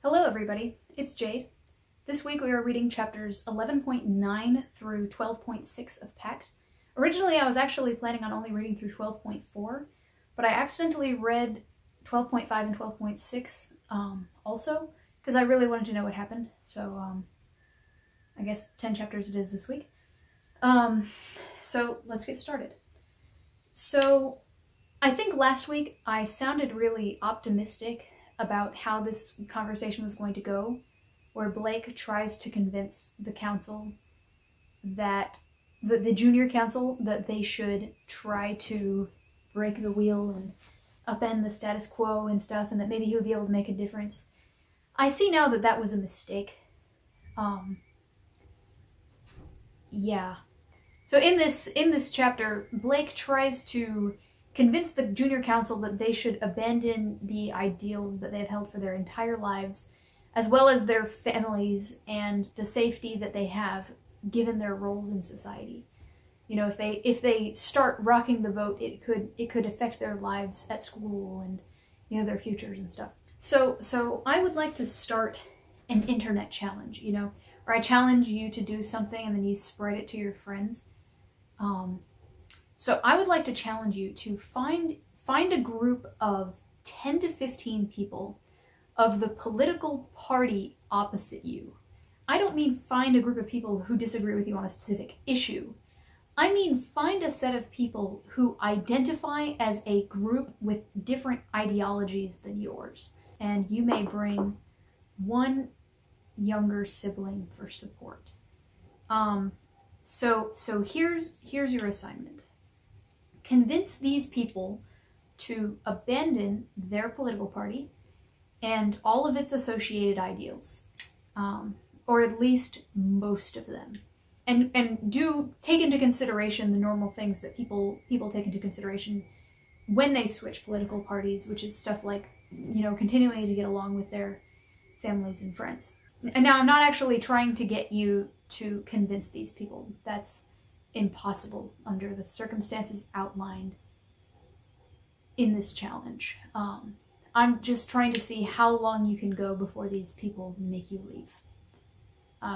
Hello everybody, it's Jade. This week we are reading chapters 11.9 through 12.6 of Pact. Originally I was actually planning on only reading through 12.4, but I accidentally read 12.5 and 12.6 also, because I really wanted to know what happened, so I guess 10 chapters it is this week. So let's get started. So I think last week I sounded really optimistic about how this conversation was going to go, where Blake tries to convince the council that, the junior council, that they should try to break the wheel and upend the status quo and stuff, and that maybe he would be able to make a difference. I see now that that was a mistake. Yeah. So in this chapter, Blake tries to convince the junior council that they should abandon the ideals that they've held for their entire lives, as well as their families and the safety that they have given their roles in society. You know, if they start rocking the boat, it could affect their lives at school and, you know, their futures and stuff. So I would like to start an internet challenge, you know, where I challenge you to do something and then you spread it to your friends. So I would like to challenge you to find a group of 10 to 15 people of the political party opposite you. I don't mean find a group of people who disagree with you on a specific issue. I mean find a set of people who identify as a group with different ideologies than yours. And you may bring one younger sibling for support. So here's your assignment. Convince these people to abandon their political party and all of its associated ideals, or at least most of them, and do take into consideration the normal things that people take into consideration when they switch political parties, which is stuff like, you know, continuing to get along with their families and friends. And now I'm not actually trying to get you to convince these people. That's impossible under the circumstances outlined in this challenge. I'm just trying to see how long you can go before these people make you leave.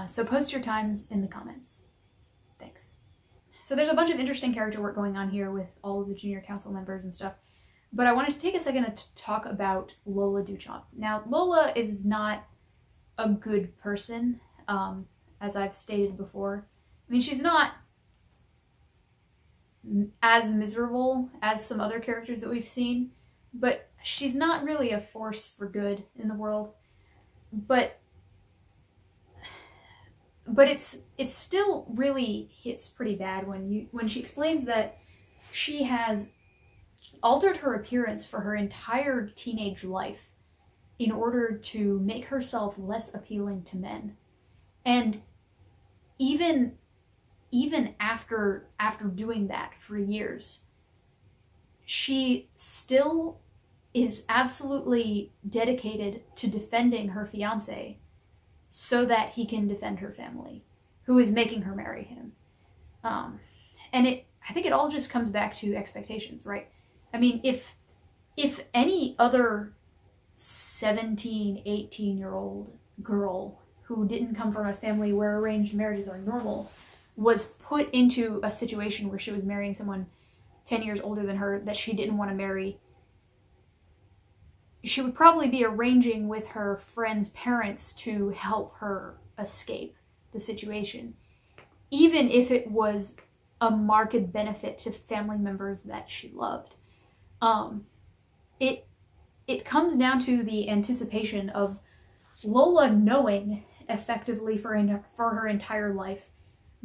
So post your times in the comments. Thanks. So there's a bunch of interesting character work going on here with all of the junior council members and stuff, but I wanted to take a second to talk about Lola Duchamp. Now, Lola is not a good person, as I've stated before. I mean, she's not as miserable as some other characters that we've seen, but she's not really a force for good in the world. But it still really hits pretty bad when she explains that she has altered her appearance for her entire teenage life in order to make herself less appealing to men. And even after doing that for years, she still is absolutely dedicated to defending her fiancé so that he can defend her family, who is making her marry him. And I think it all just comes back to expectations, right? I mean, if any other 17, 18-year-old girl who didn't come from a family where arranged marriages are normal was put into a situation where she was marrying someone 10 years older than her that she didn't want to marry, she would probably be arranging with her friend's parents to help her escape the situation, even if it was a marked benefit to family members that she loved. It comes down to the anticipation of Lola knowing effectively for her entire life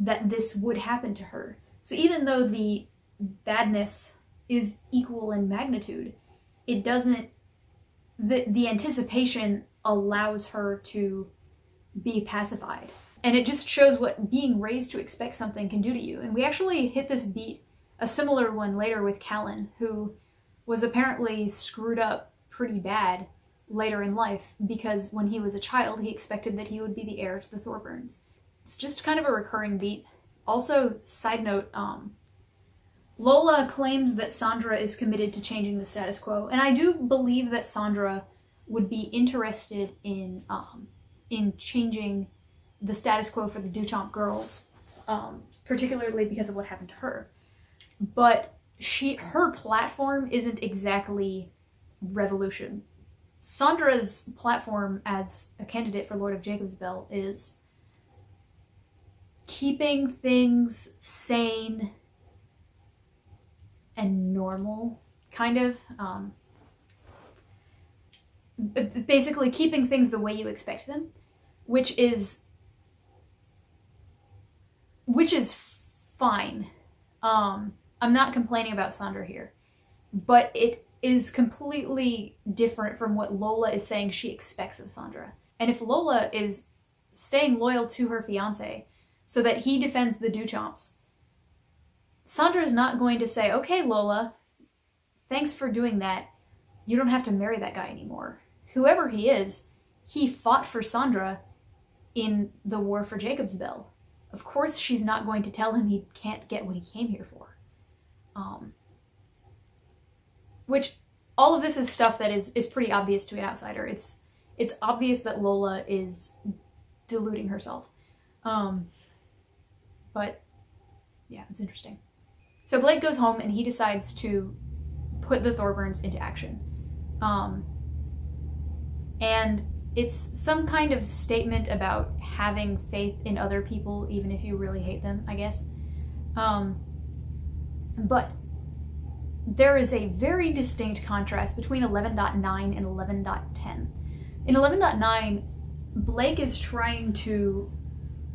that this would happen to her. So even though the badness is equal in magnitude, it doesn't, the anticipation allows her to be pacified. And it just shows what being raised to expect something can do to you. And we actually hit this beat, a similar one later with Callan, who was apparently screwed up pretty bad later in life because when he was a child, he expected that he would be the heir to the Thorburns. It's just kind of a recurring beat. Also, side note, Lola claims that Sandra is committed to changing the status quo, and I do believe that Sandra would be interested in changing the status quo for the Duchamp girls, particularly because of what happened to her. But her platform isn't exactly revolution. Sandra's platform as a candidate for Lord of Jacob's Bell is keeping things sane and normal, kind of. Basically keeping things the way you expect them, which is fine. I'm not complaining about Sandra here, but it is completely different from what Lola is saying she expects of Sandra. And if Lola is staying loyal to her fiancé so that he defends the Duchamps, Sandra is not going to say, okay, Lola, thanks for doing that. You don't have to marry that guy anymore. Whoever he is, he fought for Sandra in the war for Jacob's Bell. Of course she's not going to tell him he can't get what he came here for. Which, all of this is stuff that is pretty obvious to an outsider. It's obvious that Lola is deluding herself. But, yeah, it's interesting. So Blake goes home and he decides to put the Thorburns into action. And it's some kind of statement about having faith in other people, even if you really hate them, I guess. But there is a very distinct contrast between 11.9 and 11.10. In 11.9, Blake is trying to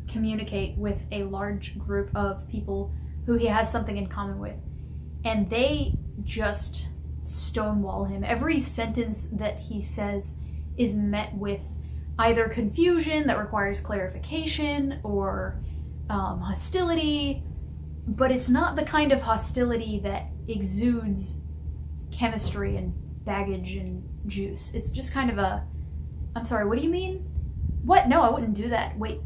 communicate with a large group of people who he has something in common with, and they just stonewall him. Every sentence that he says is met with either confusion that requires clarification or hostility, but it's not the kind of hostility that exudes chemistry and baggage and juice. It's just kind of a, I'm sorry, what do you mean? What? No, I wouldn't do that. Wait,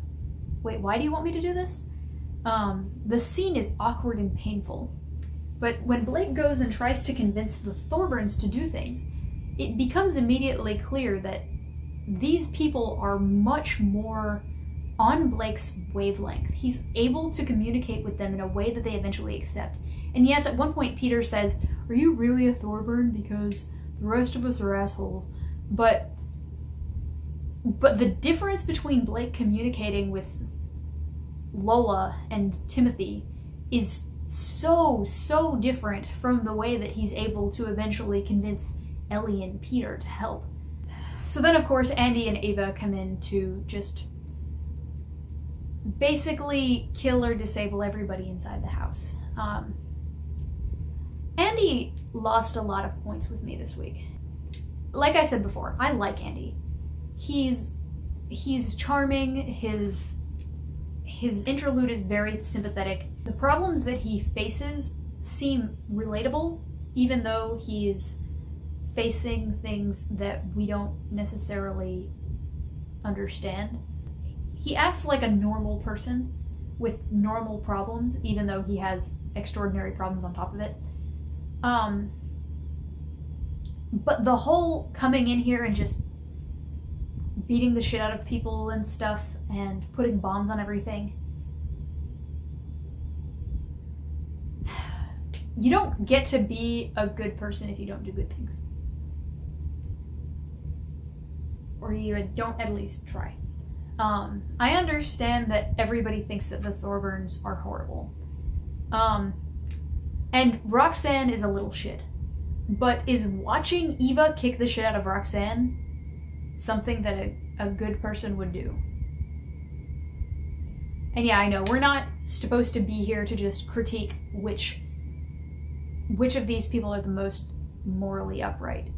why do you want me to do this? The scene is awkward and painful. But when Blake goes and tries to convince the Thorburns to do things, it becomes immediately clear that these people are much more on Blake's wavelength. He's able to communicate with them in a way that they eventually accept. And yes, at one point Peter says, "Are you really a Thorburn? Because the rest of us are assholes." But the difference between Blake communicating with Lola and Timothy is so different from the way that he's able to eventually convince Ellie and Peter to help. So then, of course, Andy and Ava come in to just basically kill or disable everybody inside the house. Andy lost a lot of points with me this week. Like I said before, I like Andy. He's charming, his interlude is very sympathetic. The problems that he faces seem relatable, even though he is facing things that we don't necessarily understand. He acts like a normal person with normal problems, even though he has extraordinary problems on top of it. But the whole coming in here and just beating the shit out of people and stuff and putting bombs on everything. You don't get to be a good person if you don't do good things. Or you don't at least try. I understand that everybody thinks that the Thorburns are horrible. And Roxanne is a little shit. But is watching Eva kick the shit out of Roxanne something that a good person would do? And yeah, I know, we're not supposed to be here to just critique which of these people are the most morally upright.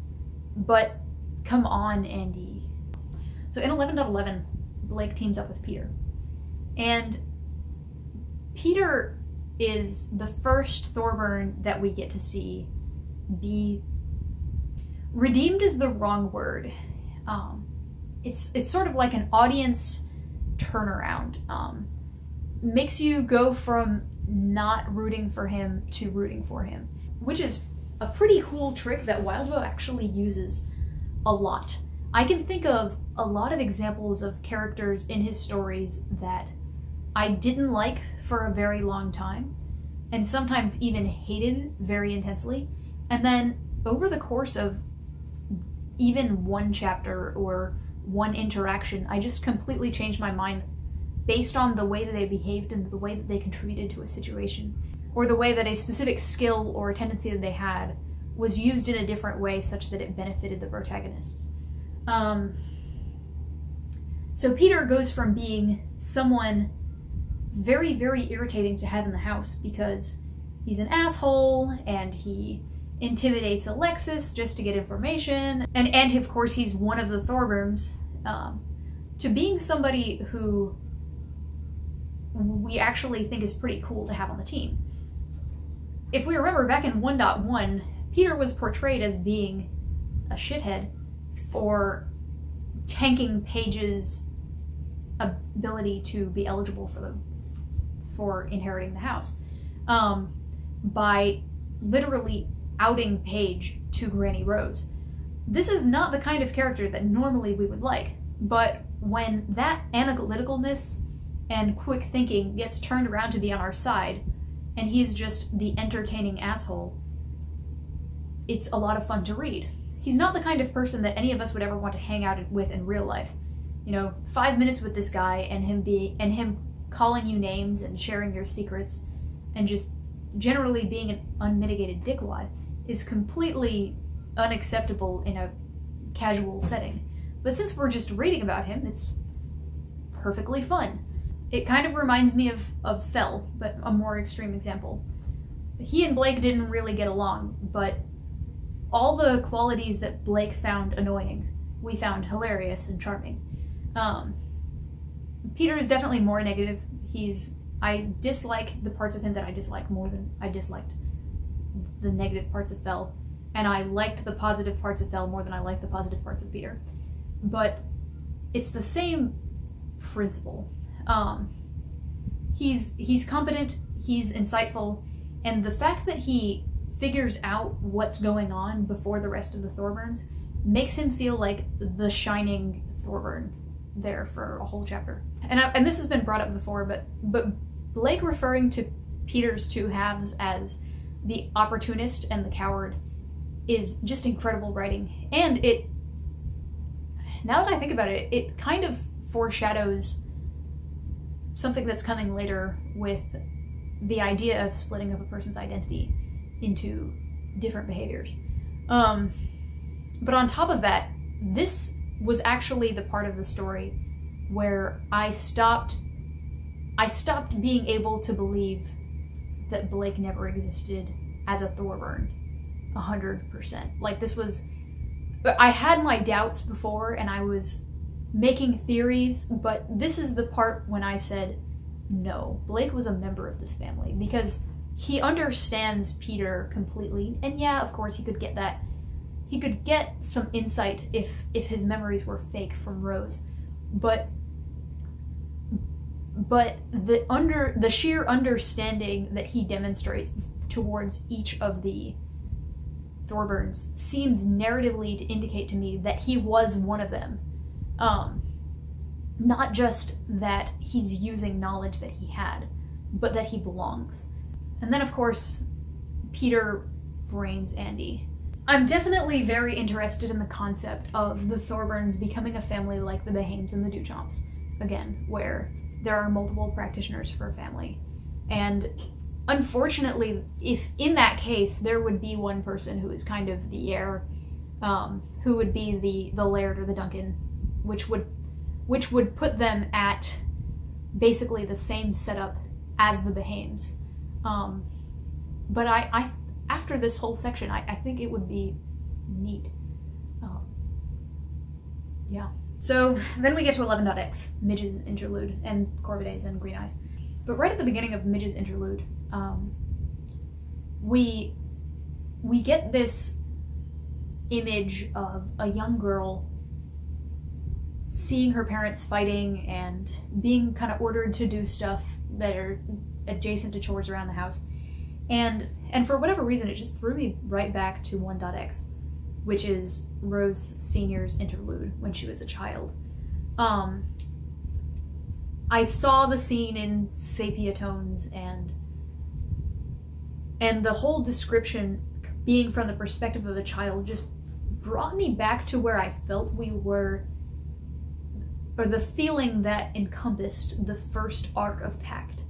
But come on, Andy. So in 11.11, Blake teams up with Peter. And Peter is the first Thorburn that we get to see be redeemed is the wrong word. It's sort of like an audience turnaround. Makes you go from not rooting for him to rooting for him, which is a pretty cool trick that Wildbow actually uses a lot. I can think of a lot of examples of characters in his stories that I didn't like for a very long time, and sometimes even hated very intensely, and then over the course of even one chapter or one interaction, I just completely changed my mind based on the way that they behaved and the way that they contributed to a situation, or the way that a specific skill or tendency that they had was used in a different way such that it benefited the protagonists. So Peter goes from being someone very, very irritating to have in the house because he's an asshole and he intimidates Alexis just to get information, and of course he's one of the Thorburns, to being somebody who we actually think is pretty cool to have on the team. If we remember back in 1.1, Peter was portrayed as being a shithead for tanking Paige's ability to be eligible for inheriting the house, by literally outing Paige to Granny Rose. This is not the kind of character that normally we would like, but when that analyticalness and quick thinking gets turned around to be on our side, and he's just the entertaining asshole, it's a lot of fun to read. He's not the kind of person that any of us would ever want to hang out with in real life. You know, 5 minutes with this guy and him calling you names and sharing your secrets and just generally being an unmitigated dickwad is completely unacceptable in a casual setting. But since we're just reading about him, it's perfectly fun. It kind of reminds me of Fell, but a more extreme example. He and Blake didn't really get along, but all the qualities that Blake found annoying, we found hilarious and charming. Peter is definitely more negative. I dislike the parts of him that I dislike more than I disliked the negative parts of Fell, and I liked the positive parts of Fell more than I liked the positive parts of Peter. But it's the same principle. He's competent, he's insightful, and the fact that he figures out what's going on before the rest of the Thorburns makes him feel like the shining Thorburn there for a whole chapter. And this has been brought up before, but Blake referring to Peter's two halves as the opportunist and the coward is just incredible writing. And it, now that I think about it, it kind of foreshadows something that's coming later with the idea of splitting up a person's identity into different behaviors. But on top of that, this was actually the part of the story where I stopped being able to believe that Blake never existed as a Thorburn 100%. Like, this was, I had my doubts before and I was making theories, but this is the part when I said, no, Blake was a member of this family, because he understands Peter completely. And yeah, of course, he could get that. He could get some insight if his memories were fake from Rose, but the sheer understanding that he demonstrates towards each of the Thorburns seems narratively to indicate to me that he was one of them. Not just that he's using knowledge that he had, but that he belongs. And then, of course, Peter brains Andy. I'm definitely very interested in the concept of the Thorburns becoming a family like the Behames and the Duchamps, again, where there are multiple practitioners for a family. And unfortunately, if in that case, there would be one person who is kind of the heir, who would be the Laird or the Duncan, which would put them at basically the same setup as the Behames. But I after this whole section, I think it would be neat. Yeah. So then we get to 11.x, Midge's interlude, and Corvidae's and Green Eyes. But right at the beginning of Midge's interlude, we get this image of a young girl seeing her parents fighting and being kind of ordered to do stuff that are adjacent to chores around the house. And for whatever reason, it just threw me right back to 1.x. which is Rose Sr.'s interlude when she was a child. I saw the scene in sepia tones, and the whole description being from the perspective of a child just brought me back to where I felt we were, or the feeling that encompassed the first arc of Pact.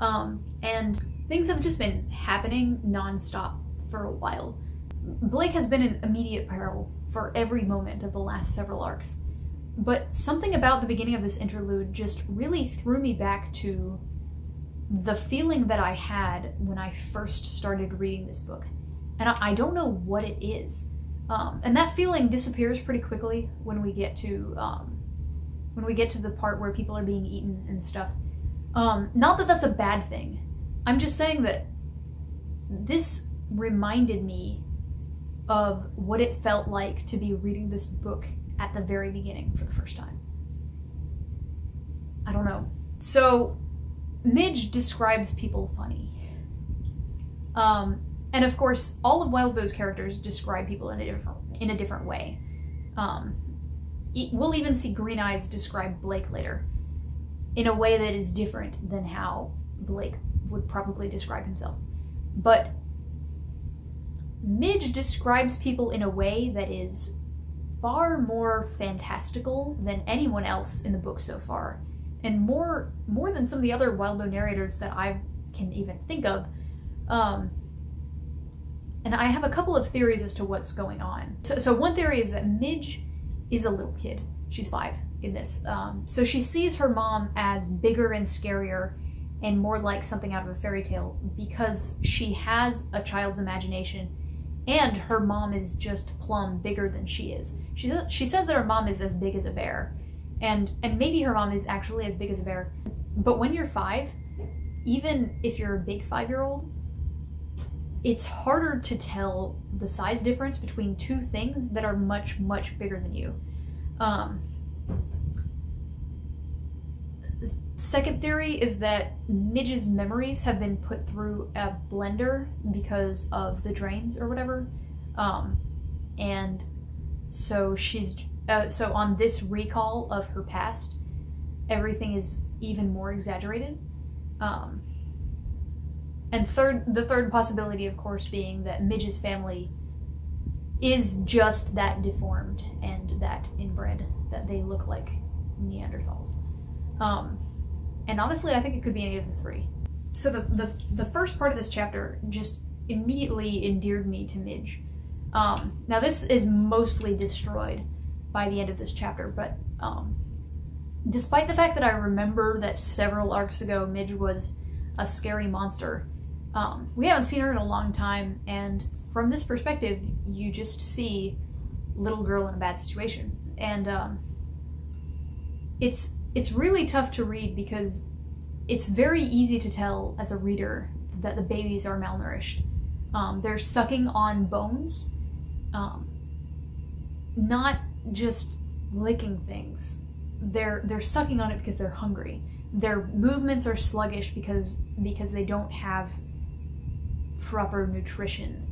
And things have just been happening nonstop for a while. Blake has been in immediate peril for every moment of the last several arcs, but something about the beginning of this interlude just really threw me back to the feeling that I had when I first started reading this book. And I don't know what it is. And that feeling disappears pretty quickly when we get to the part where people are being eaten and stuff. Not that that's a bad thing. I'm just saying that this reminded me of what it felt like to be reading this book at the very beginning for the first time. I don't know. So, Midge describes people funny. And of course, all of Wildbow's characters describe people in a different way. We'll even see Green Eyes describe Blake later in a way that is different than how Blake would probably describe himself. But Midge describes people in a way that is far more fantastical than anyone else in the book so far, and more than some of the other Wildbow narrators that I can even think of. And I have a couple of theories as to what's going on. So one theory is that Midge is a little kid. She's 5 in this. So she sees her mom as bigger and scarier and more like something out of a fairy tale because she has a child's imagination, and her mom is just plumb bigger than she is. She says that her mom is as big as a bear, and maybe her mom is actually as big as a bear. But when you're 5, even if you're a big 5-year-old, it's harder to tell the size difference between two things that are much, much bigger than you. Second theory is that Midge's memories have been put through a blender because of the drains or whatever. And so so on this recall of her past, everything is even more exaggerated. And the third possibility, of course, being that Midge's family is just that deformed and that inbred, that they look like Neanderthals. And honestly, I think it could be any of the 3. So the first part of this chapter just immediately endeared me to Midge. Now this is mostly destroyed by the end of this chapter, but despite the fact that I remember that several arcs ago Midge was a scary monster, we haven't seen her in a long time, and from this perspective, you just see little girl in a bad situation. And it's really tough to read because it's very easy to tell as a reader that the babies are malnourished. They're sucking on bones, not just licking things. They're sucking on it because they're hungry. Their movements are sluggish because they don't have proper nutrition.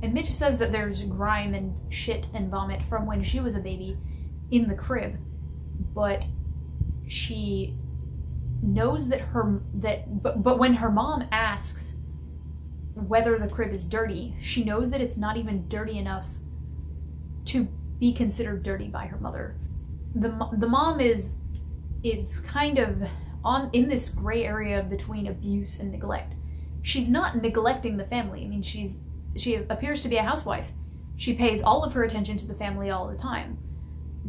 And Midge says that there's grime and shit and vomit from when she was a baby in the crib, but she knows that but when her mom asks whether the crib is dirty, she knows that it's not even dirty enough to be considered dirty by her mother. The mom is kind of in this gray area between abuse and neglect. She's not neglecting the family. I mean, she appears to be a housewife. She pays all of her attention to the family all the time,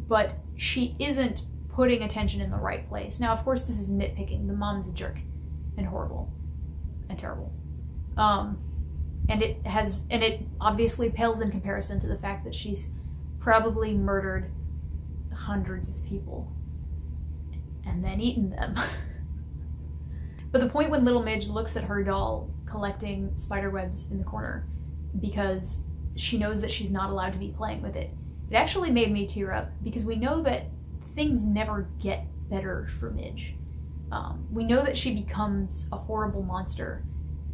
but she isn't putting attention in the right place. Now, of course, this is nitpicking. The mom is a jerk and horrible and terrible. And it obviously pales in comparison to the fact that she's probably murdered hundreds of people and then eaten them. But the point when little Midge looks at her doll collecting spider webs in the corner because she knows that she's not allowed to be playing with it, it actually made me tear up, because we know that things never get better for Midge. We know that she becomes a horrible monster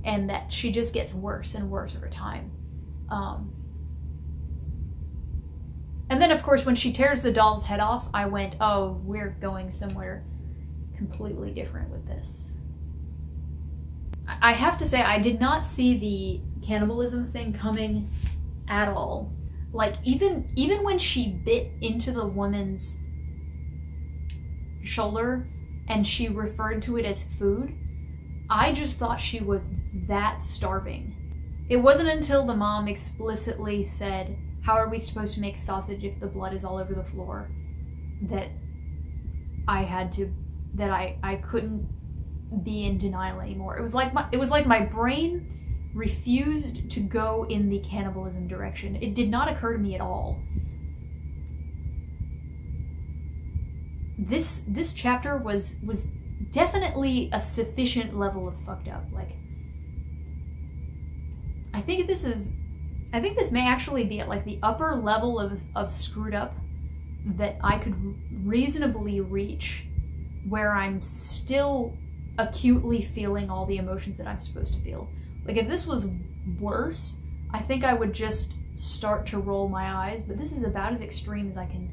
and that she just gets worse and worse over time. And then, of course, when she tears the doll's head off, I went, oh, we're going somewhere completely different with this. I have to say, I did not see the cannibalism thing coming at all. Like, even when she bit into the woman's shoulder and she referred to it as food, I just thought she was that starving. It wasn't until the mom explicitly said, how are we supposed to make sausage if the blood is all over the floor, that I couldn't be in denial anymore. It was like my brain refused to go in the cannibalism direction. It did not occur to me at all. This chapter was definitely a sufficient level of fucked up. Like, I think this may actually be at like the upper level of screwed up that I could reasonably reach, where I'm still acutely feeling all the emotions that I'm supposed to feel. Like, if this was worse, I think I would just start to roll my eyes, but this is about as extreme as I can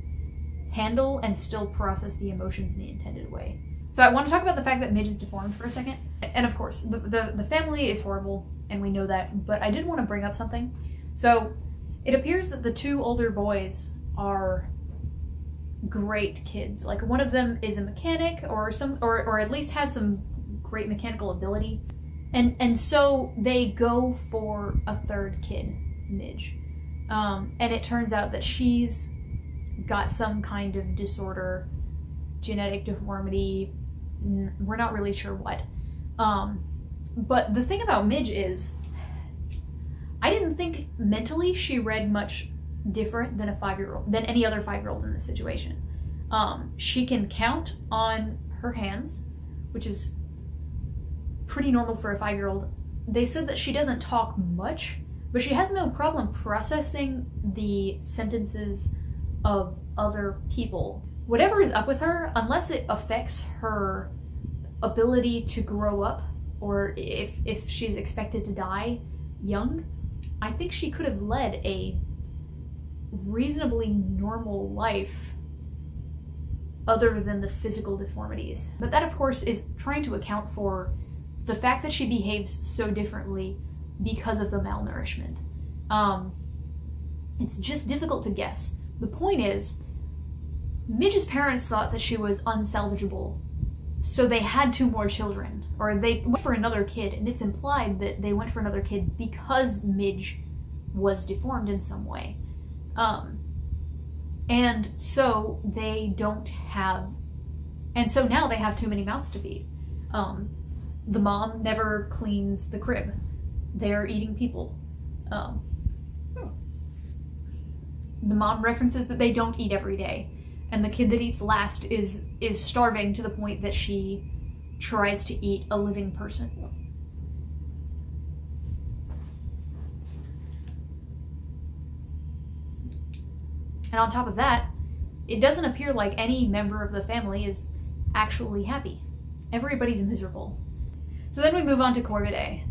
handle and still process the emotions in the intended way. So I want to talk about the fact that Midge is deformed for a second. And of course, the family is horrible, and we know that, but I did want to bring up something. So it appears that the two older boys are great kids. Like, one of them is a mechanic or at least has some great mechanical ability. And so they go for a third kid, Midge. And it turns out that she's got some kind of disorder, genetic deformity, we're not really sure what. But the thing about Midge is, I didn't think mentally she read much different than than any other 5-year-old in this situation. She can count on her hands, which is pretty normal for a 5-year-old. They said that she doesn't talk much, but she has no problem processing the sentences of other people. Whatever is up with her, unless it affects her ability to grow up, or if she's expected to die young, I think she could have led a reasonably normal life other than the physical deformities. But that, of course, is trying to account for the fact that she behaves so differently because of the malnourishment. It's just difficult to guess. The point is, Midge's parents thought that she was unsalvageable, so they had 2 more children, or they went for another kid, and it's implied that they went for another kid because Midge was deformed in some way. And so now they have too many mouths to feed. The mom never cleans the crib. They're eating people. The mom references that they don't eat every day. And the kid that eats last is starving to the point that she tries to eat a living person. And on top of that, it doesn't appear like any member of the family is actually happy. Everybody's miserable. So then we move on to Corvidae.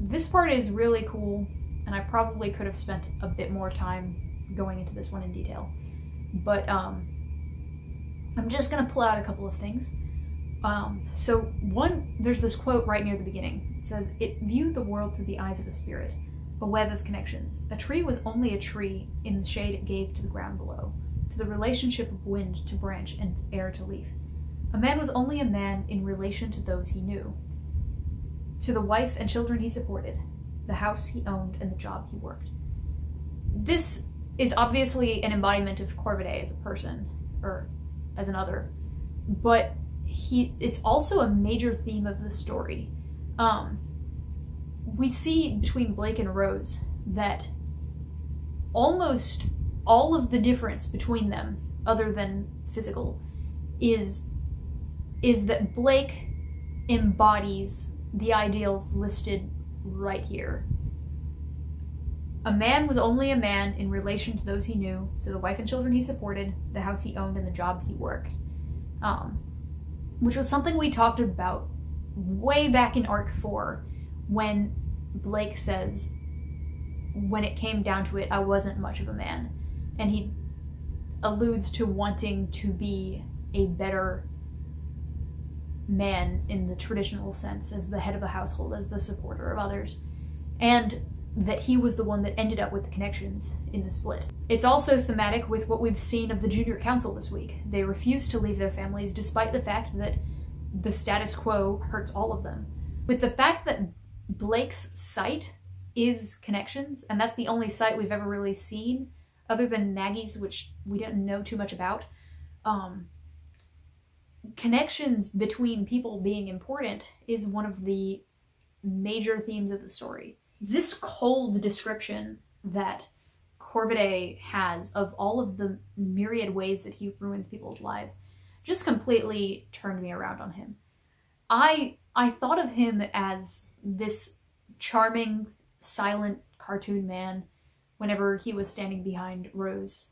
This part is really cool, and I probably could have spent a bit more time going into this one in detail. But I'm just gonna pull out a couple of things. So one, there's this quote right near the beginning. It says, "It viewed the world through the eyes of a spirit, a web of connections. A tree was only a tree in the shade it gave to the ground below, to the relationship of wind to branch and air to leaf. A man was only a man in relation to those he knew, to the wife and children he supported, the house he owned, and the job he worked." This is obviously an embodiment of Corvidae as a person, or as an other, but it's also a major theme of the story. We see between Blake and Rose that almost all of the difference between them, other than physical, is that Blake embodies the ideals listed right here. A man was only a man in relation to those he knew, to the wife and children he supported, the house he owned, and the job he worked. Which was something we talked about way back in Arc 4, when Blake says, when it came down to it, I wasn't much of a man. And he alludes to wanting to be a better man in the traditional sense, as the head of a household, as the supporter of others, and that he was the one that ended up with the connections in the split. It's also thematic with what we've seen of the junior council this week. They refuse to leave their families despite the fact that the status quo hurts all of them. With the fact that Blake's site is connections, and that's the only site we've ever really seen other than Maggie's, which we don't know too much about. Connections between people being important is one of the major themes of the story. This cold description that Corvidae has of all of the myriad ways that he ruins people's lives just completely turned me around on him. I thought of him as this charming, silent cartoon man whenever he was standing behind Rose,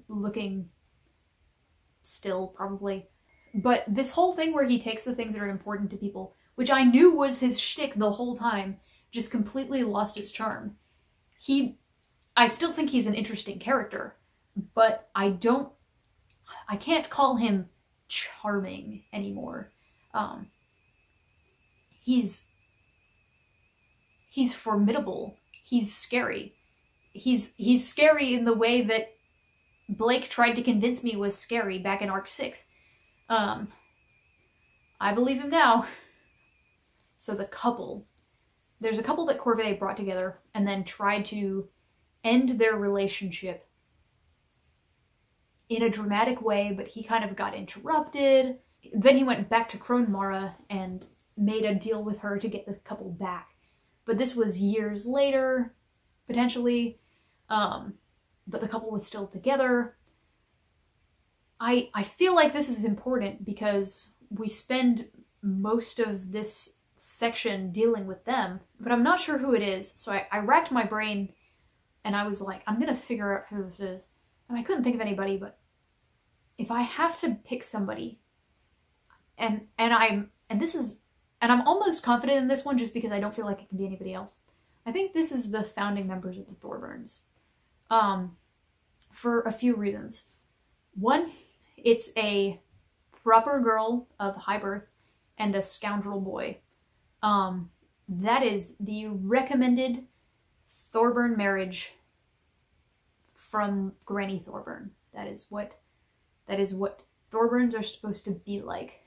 looking still, probably. But this whole thing where he takes the things that are important to people, which I knew was his shtick the whole time, just completely lost its charm. I still think he's an interesting character, but I can't call him charming anymore. He's formidable. He's scary. He's scary in the way that Blake tried to convince me was scary back in Arc 6. I believe him now. So there's a couple that Corvidae brought together and then tried to end their relationship in a dramatic way, but he kind of got interrupted. Then he went back to Crone Mara and made a deal with her to get the couple back. But this was years later, potentially. But the couple was still together. I feel like this is important because we spend most of this section dealing with them, but I'm not sure who it is. So I racked my brain and I was like, I'm gonna figure out who this is. And I couldn't think of anybody, but if I have to pick somebody, and I'm almost confident in this one just because I don't feel like it can be anybody else. I think this is the founding members of the Thorburns. For a few reasons. One, it's a proper girl of high birth and a scoundrel boy. That is the recommended Thorburn marriage from Granny Thorburn. That is what Thorburns are supposed to be like.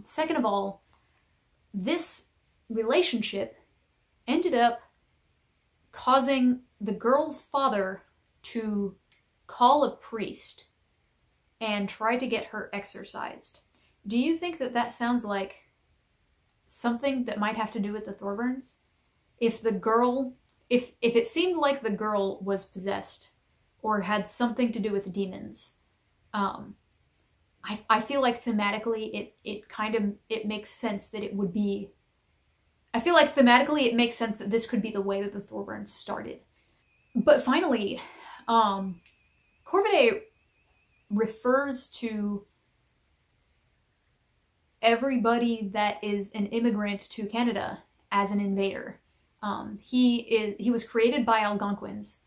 Second of all, this relationship ended up causing the girl's father to call a priest and try to get her exorcised. Do you think that that sounds like something that might have to do with the Thorburns? If it seemed like the girl was possessed or had something to do with demons, I feel like thematically it makes sense that it would be. I feel like thematically it makes sense that this could be the way that the Thorburns started. But finally, Corvidae refers to everybody that is an immigrant to Canada as an invader. He was created by Algonquins.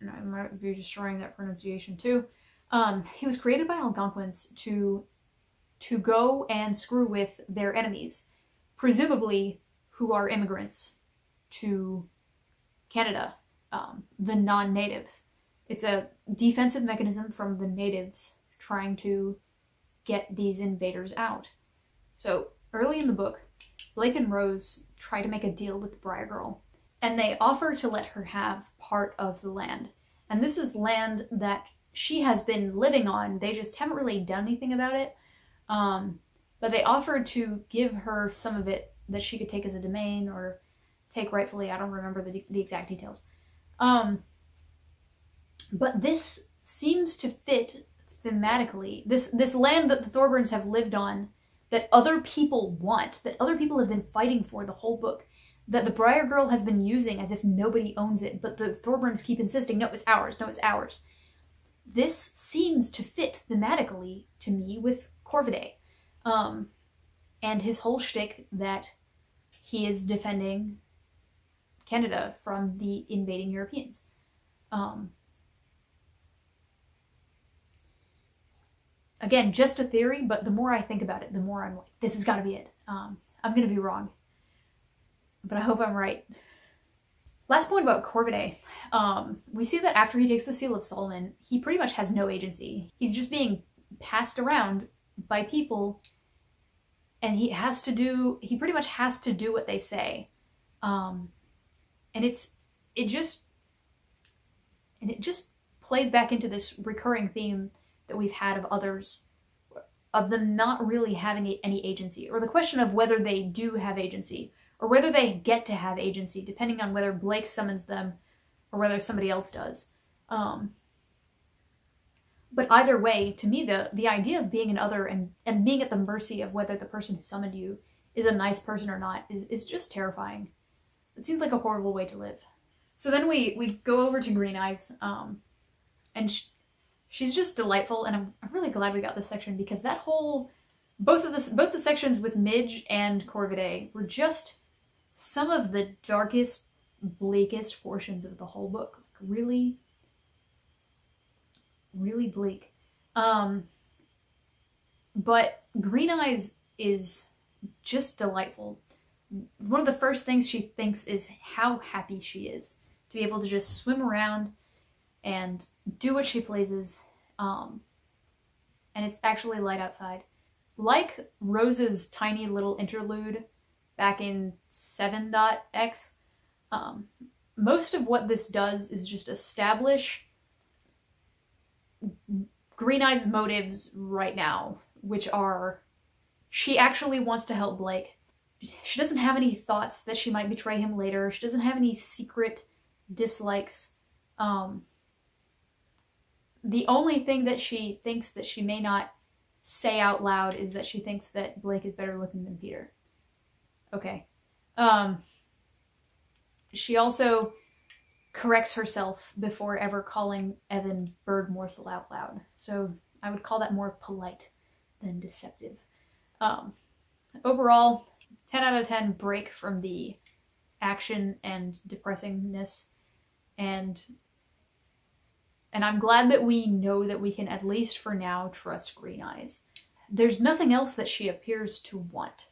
And I might be destroying that pronunciation too. He was created by Algonquins to go and screw with their enemies, presumably who are immigrants to Canada, the non-natives. It's a defensive mechanism from the natives trying to get these invaders out. So early in the book, Blake and Rose try to make a deal with the Briar Girl, and they offer to let her have part of the land. And this is land that she has been living on. They just haven't really done anything about it. But they offered to give her some of it that she could take as a domain or take rightfully. I don't remember the exact details. But this seems to fit thematically. This land that the Thorburns have lived on, that other people want, that other people have been fighting for the whole book, that the Briar Girl has been using as if nobody owns it, but the Thorburns keep insisting, no, it's ours, no, it's ours. This seems to fit thematically to me with Corvidae. And his whole shtick that he is defending Canada from the invading Europeans. Again, just a theory, but the more I think about it, the more I'm like, this has got to be it. I'm going to be wrong, but I hope I'm right. Last point about Corvidae. We see that after he takes the Seal of Solomon, he pretty much has no agency. He's just being passed around by people, and he pretty much has to do what they say. And it just plays back into this recurring theme that we've had of others, of them not really having any agency, or the question of whether they do have agency, or whether they get to have agency, depending on whether Blake summons them or whether somebody else does. But either way, to me, the idea of being an other and being at the mercy of whether the person who summoned you is a nice person or not is just terrifying. It seems like a horrible way to live. So then we go over to Green Eyes, and she's just delightful, and I'm really glad we got this section, because that whole, both the sections with Midge and Corvidae were just some of the darkest, bleakest portions of the whole book. Like really, really bleak. But Green Eyes is just delightful. One of the first things she thinks is how happy she is to be able to just swim around and do what she pleases. And it's actually light outside. Like Rose's tiny little interlude back in 7.x, most of what this does is just establish Green Eyes' motives right now, which are, she actually wants to help Blake. She doesn't have any thoughts that she might betray him later. She doesn't have any secret dislikes. The only thing that she thinks that she may not say out loud is that she thinks that Blake is better looking than Peter. Okay. She also corrects herself before ever calling Evan bird morsel out loud. So I would call that more polite than deceptive. Overall, 10 out of 10 break from the action and depressingness, and I'm glad that we know that we can, at least for now, trust Green Eyes. There's nothing else that she appears to want.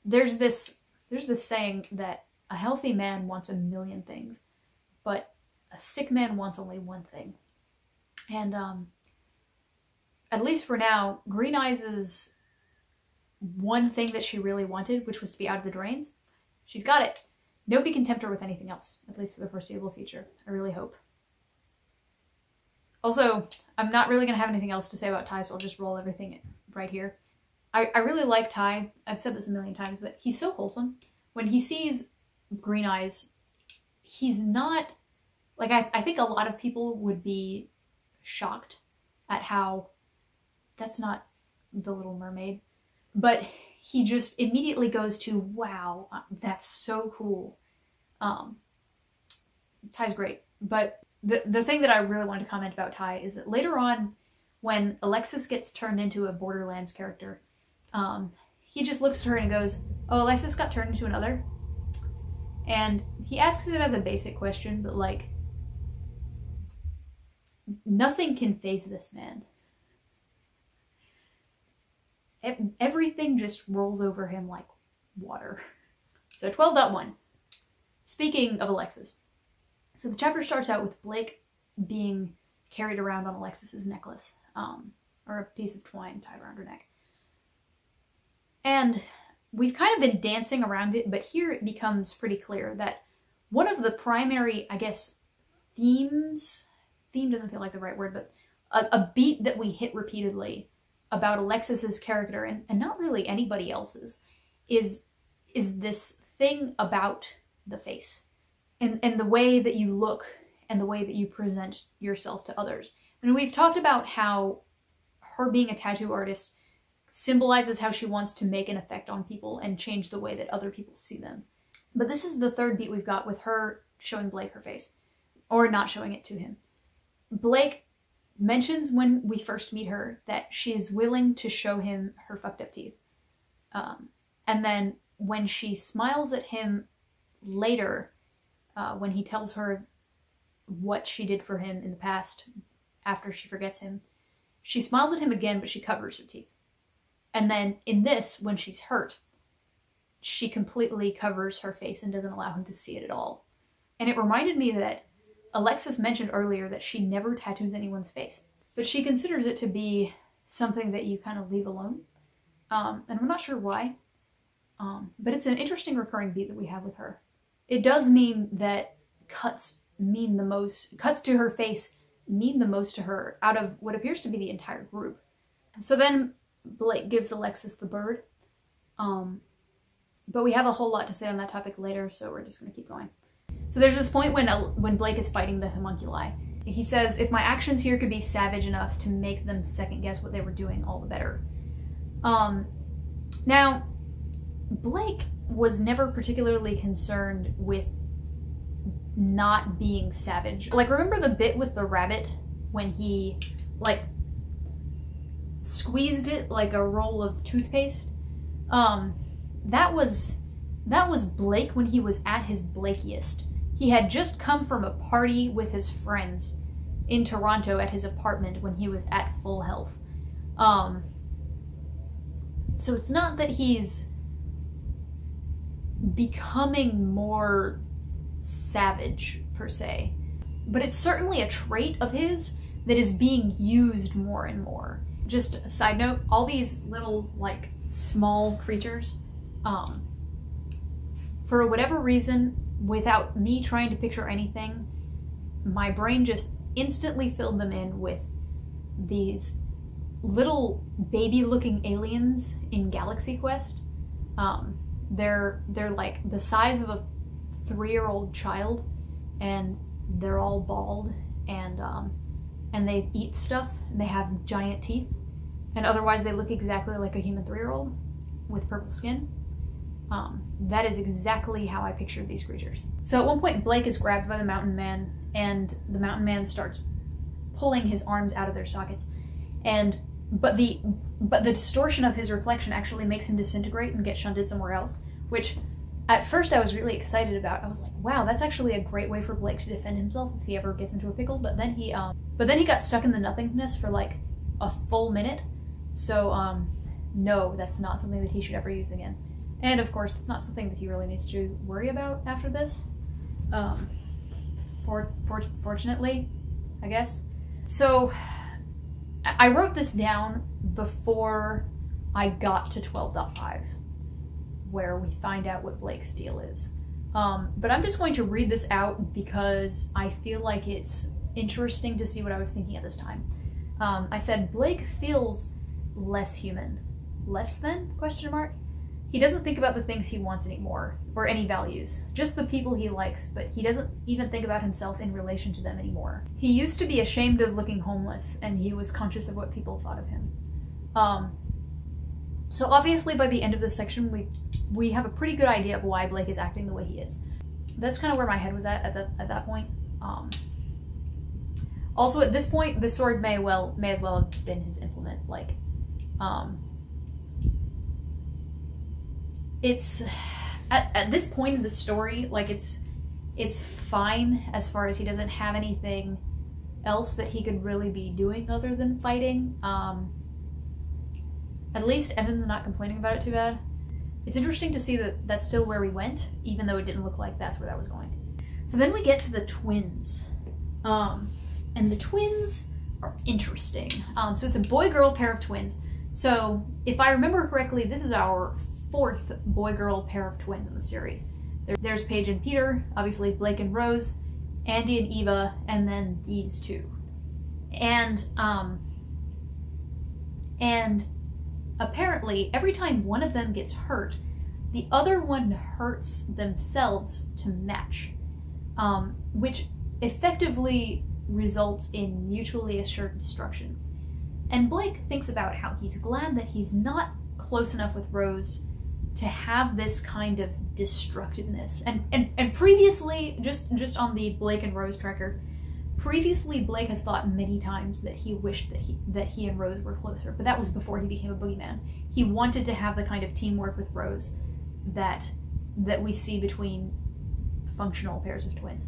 There's this saying that a healthy man wants a million things, but a sick man wants only one thing. And at least for now, Green Eyes' one thing that she really wanted, which was to be out of the drains, she's got it. Nobody can tempt her with anything else, at least for the foreseeable future. I really hope. Also, I'm not really going to have anything else to say about Ty, so I'll just roll everything right here. I really like Ty. I've said this a million times, but he's so wholesome. When he sees Green Eyes, he's not... Like, I think a lot of people would be shocked at how that's not the Little Mermaid. But he just immediately goes to, wow, that's so cool. Ty's great. But the thing that I really wanted to comment about Ty is that later on, when Alexis gets turned into a Borderlands character, he just looks at her and goes, oh, Alexis got turned into another? And he asks it as a basic question, but like, nothing can faze this man. Everything just rolls over him like water. So 12.1. Speaking of Alexis. So the chapter starts out with Blake being carried around on Alexis's necklace, or a piece of twine tied around her neck. And we've kind of been dancing around it, but here it becomes pretty clear that one of the primary, I guess, themes, theme doesn't feel like the right word, but a beat that we hit repeatedly about Alexis's character, and not really anybody else's, is this thing about the face. And the way that you look and the way that you present yourself to others. And we've talked about how her being a tattoo artist symbolizes how she wants to make an effect on people and change the way that other people see them. But this is the third beat we've got with her showing Blake her face, or not showing it to him. Blake mentions when we first meet her that she is willing to show him her fucked up teeth. And then when she smiles at him later, when he tells her what she did for him in the past after she forgets him, she smiles at him again, but she covers her teeth. And then in this, when she's hurt, she completely covers her face and doesn't allow him to see it at all. And it reminded me that Alexis mentioned earlier that she never tattoos anyone's face, but she considers it to be something that you kind of leave alone. And I'm not sure why, but it's an interesting recurring beat that we have with her. It does mean that cuts to her face mean the most to her out of what appears to be the entire group. So then Blake gives Alexis the bird, but we have a whole lot to say on that topic later, so we're just going to keep going. So there's this point when Blake is fighting the homunculi. He says, if my actions here could be savage enough to make them second guess what they were doing, all the better. Now, Blake was never particularly concerned with not being savage. Like, remember the bit with the rabbit when he, like, squeezed it like a roll of toothpaste? That was Blake when he was at his Blakiest. He had just come from a party with his friends in Toronto at his apartment when he was at full health. So it's not that he's becoming more savage, per se, but it's certainly a trait of his that is being used more and more. Just a side note, all these little, like, small creatures, for whatever reason, without me trying to picture anything, my brain just instantly filled them in with these little baby-looking aliens in Galaxy Quest. They're like the size of a 3-year-old child, and they're all bald, and they eat stuff, and they have giant teeth, and otherwise they look exactly like a human 3-year-old with purple skin. That is exactly how I pictured these creatures. So at one point, Blake is grabbed by the mountain man, and the mountain man starts pulling his arms out of their sockets, but the distortion of his reflection actually makes him disintegrate and get shunted somewhere else, which at first I was really excited about. I was like, wow, that's actually a great way for Blake to defend himself if he ever gets into a pickle. But then he got stuck in the nothingness for like a full minute. So no, that's not something that he should ever use again. And of course, it's not something that he really needs to worry about after this. Fortunately, I guess. So I wrote this down before I got to 12.5, where we find out what Blake's deal is. But I'm just going to read this out because I feel like it's interesting to see what I was thinking at this time. I said, Blake feels less human. Less than? Question mark. He doesn't think about the things he wants anymore, or any values, just the people he likes, but he doesn't even think about himself in relation to them anymore. He used to be ashamed of looking homeless, and he was conscious of what people thought of him. So obviously by the end of this section, we have a pretty good idea of why Blake is acting the way he is. That's kind of where my head was at that point. Also at this point, the sword may as well have been his implement. Like, it's at this point in the story, like it's fine as far as he doesn't have anything else that he could really be doing other than fighting. At least Evan's not complaining about it too bad. It's interesting to see that that's still where we went, even though it didn't look like that's where that was going. So then we get to the twins. And the twins are interesting. So it's a boy-girl pair of twins. So if I remember correctly, this is our 4th boy-girl pair of twins in the series. There's Paige and Peter, obviously Blake and Rose, Andy and Eva, and then these two. And apparently every time one of them gets hurt, the other one hurts themselves to match, which effectively results in mutually assured destruction. And Blake thinks about how he's glad that he's not close enough with Rose to have this kind of destructiveness. And previously, just on the Blake and Rose tracker, previously Blake has thought many times that he wished that he and Rose were closer, but that was before he became a boogeyman. He wanted to have the kind of teamwork with Rose that we see between functional pairs of twins.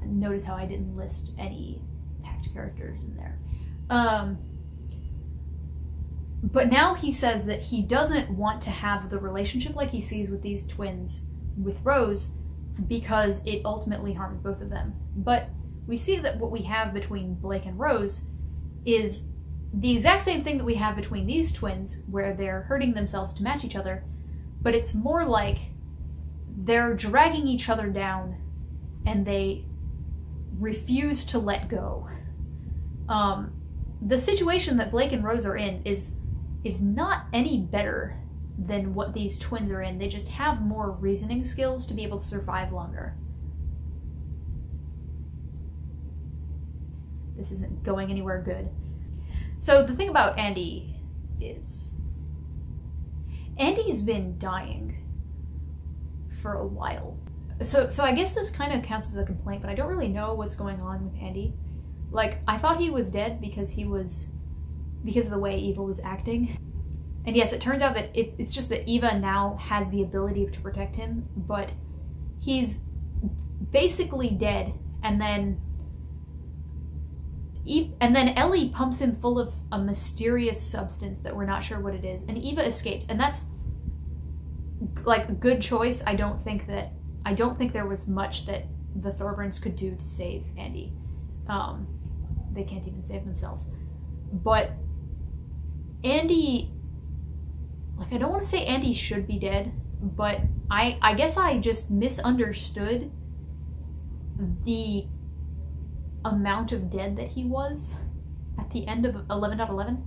Notice how I didn't list any Pact characters in there. But now he says that he doesn't want to have the relationship like he sees with these twins with Rose because it ultimately harmed both of them. But we see that what we have between Blake and Rose is the exact same thing that we have between these twins, where they're hurting themselves to match each other, but it's more like they're dragging each other down and they refuse to let go. The situation that Blake and Rose are in is not any better than what these twins are in. They just have more reasoning skills to be able to survive longer. This isn't going anywhere good. So the thing about Andy is Andy's been dying for a while. So I guess this kind of counts as a complaint, but I don't really know what's going on with Andy. Like, I thought he was dead because of the way Eva was acting. And yes, it turns out that it's just that Eva now has the ability to protect him, but he's basically dead, and then Ellie pumps him full of a mysterious substance that we're not sure what it is, and Eva escapes, and that's like a good choice. I don't think there was much that the Thorburns could do to save Andy. They can't even save themselves. But Andy, like, I don't want to say Andy should be dead, but I guess I just misunderstood the amount of dead that he was at the end of 11.11.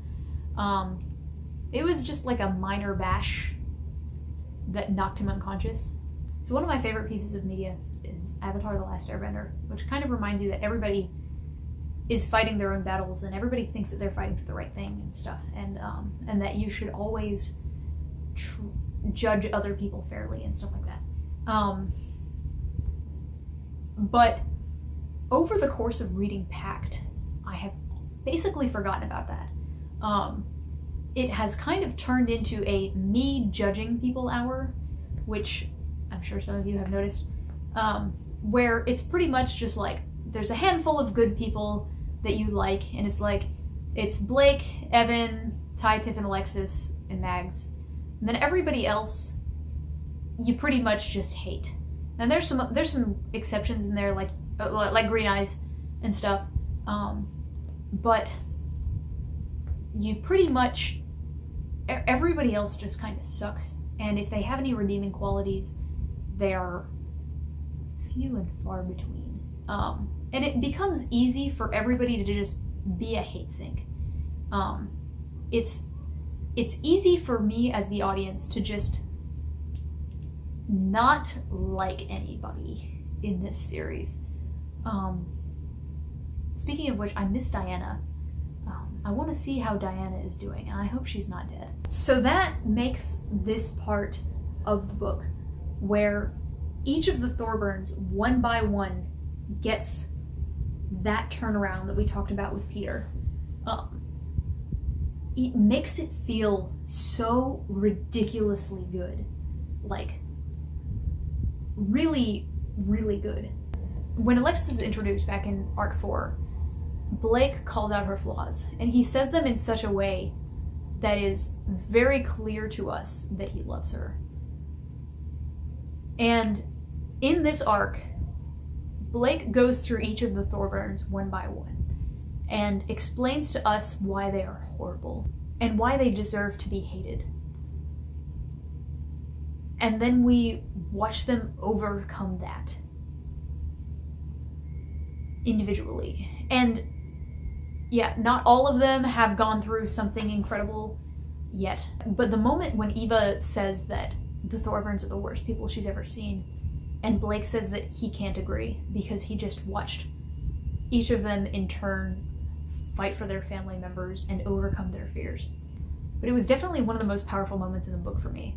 It was just like a minor bash that knocked him unconscious. So one of my favorite pieces of media is Avatar: The Last Airbender, which kind of reminds you that everybody is fighting their own battles and everybody thinks that they're fighting for the right thing and stuff, and that you should always judge other people fairly and stuff like that. But over the course of reading Pact, I have basically forgotten about that. It has kind of turned into a me judging people hour, which I'm sure some of you have noticed, where it's pretty much just like, there's a handful of good people that you like, and it's Blake, Evan, Ty, Tiff, and Alexis, and Mags. And then everybody else, you pretty much just hate. And there's some exceptions in there, like Green Eyes and stuff. But you pretty much, everybody else just kind of sucks. And if they have any redeeming qualities, they're few and far between. And it becomes easy for everybody to just be a hate sink. It's easy for me as the audience to just not like anybody in this series. Speaking of which, I miss Diana. I want to see how Diana is doing, and I hope she's not dead. So that makes this part of the book where each of the Thorburns, one by one, gets that turnaround that we talked about with Peter. It makes it feel so ridiculously good. Like, really, really good. When Alexis is introduced back in Arc 4, Blake calls out her flaws, and he says them in such a way that is very clear to us that he loves her. And in this arc, Blake goes through each of the Thorburns one by one and explains to us why they are horrible and why they deserve to be hated. And then we watch them overcome that individually. And yeah, not all of them have gone through something incredible yet. But the moment when Eva says that the Thorburns are the worst people she's ever seen, and Blake says that he can't agree because he just watched each of them in turn fight for their family members and overcome their fears. But it was definitely one of the most powerful moments in the book for me.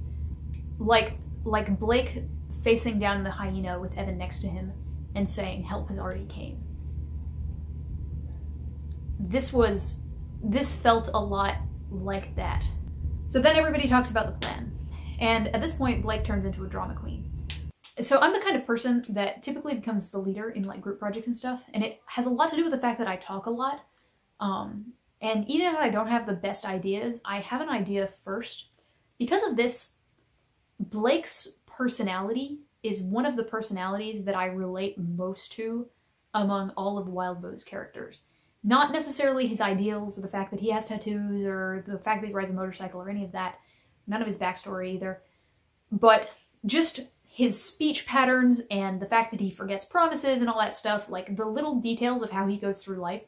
Like Blake facing down the hyena with Evan next to him and saying, "Help has already came." This felt a lot like that. So then everybody talks about the plan. And at this point, Blake turns into a drama queen. So I'm the kind of person that typically becomes the leader in like group projects and stuff, and it has a lot to do with the fact that I talk a lot. And even if I don't have the best ideas, I have an idea first. Because of this, Blake's personality is one of the personalities that I relate most to among all of Wildbow's characters. Not necessarily his ideals, or the fact that he has tattoos, or the fact that he rides a motorcycle, or any of that. None of his backstory either. But just his speech patterns and the fact that he forgets promises and all that stuff, like the little details of how he goes through life.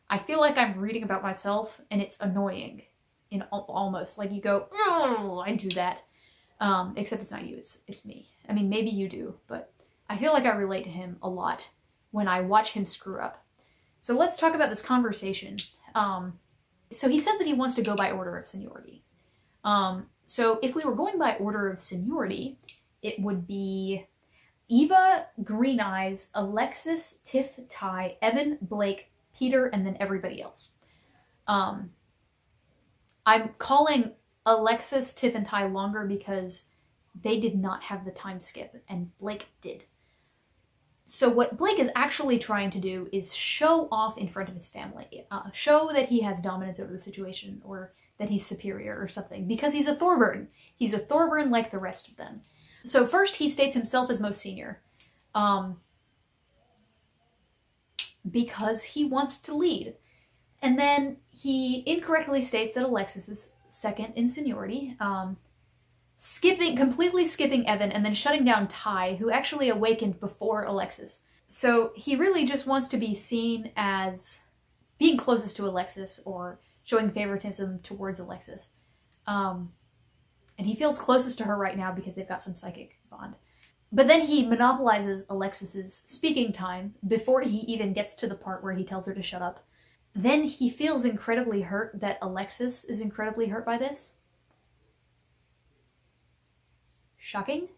I feel like I'm reading about myself, and it's annoying. In almost. Like you go, oh, I do that. Except it's not you, it's me. I mean, maybe you do, but I feel like I relate to him a lot when I watch him screw up. So let's talk about this conversation. So he says that he wants to go by order of seniority. So if we were going by order of seniority, it would be Eva, Green Eyes, Alexis, Tiff, Ty, Evan, Blake, Peter, and then everybody else. I'm calling Alexis, Tiff, and Ty longer because they did not have the time skip, and Blake did. So what Blake is actually trying to do is show off in front of his family. Show that he has dominance over the situation, or that he's superior or something, because he's a Thorburn. He's a Thorburn like the rest of them. So first he states himself as most senior, because he wants to lead. And then he incorrectly states that Alexis is second in seniority, completely skipping Evan and then shutting down Ty, who actually awakened before Alexis. So he really just wants to be seen as being closest to Alexis, or showing favoritism towards Alexis. And he feels closest to her right now because they've got some psychic bond. But then he monopolizes Alexis's speaking time before he even gets to the part where he tells her to shut up. Then he feels incredibly hurt that Alexis is incredibly hurt by this. Shocking.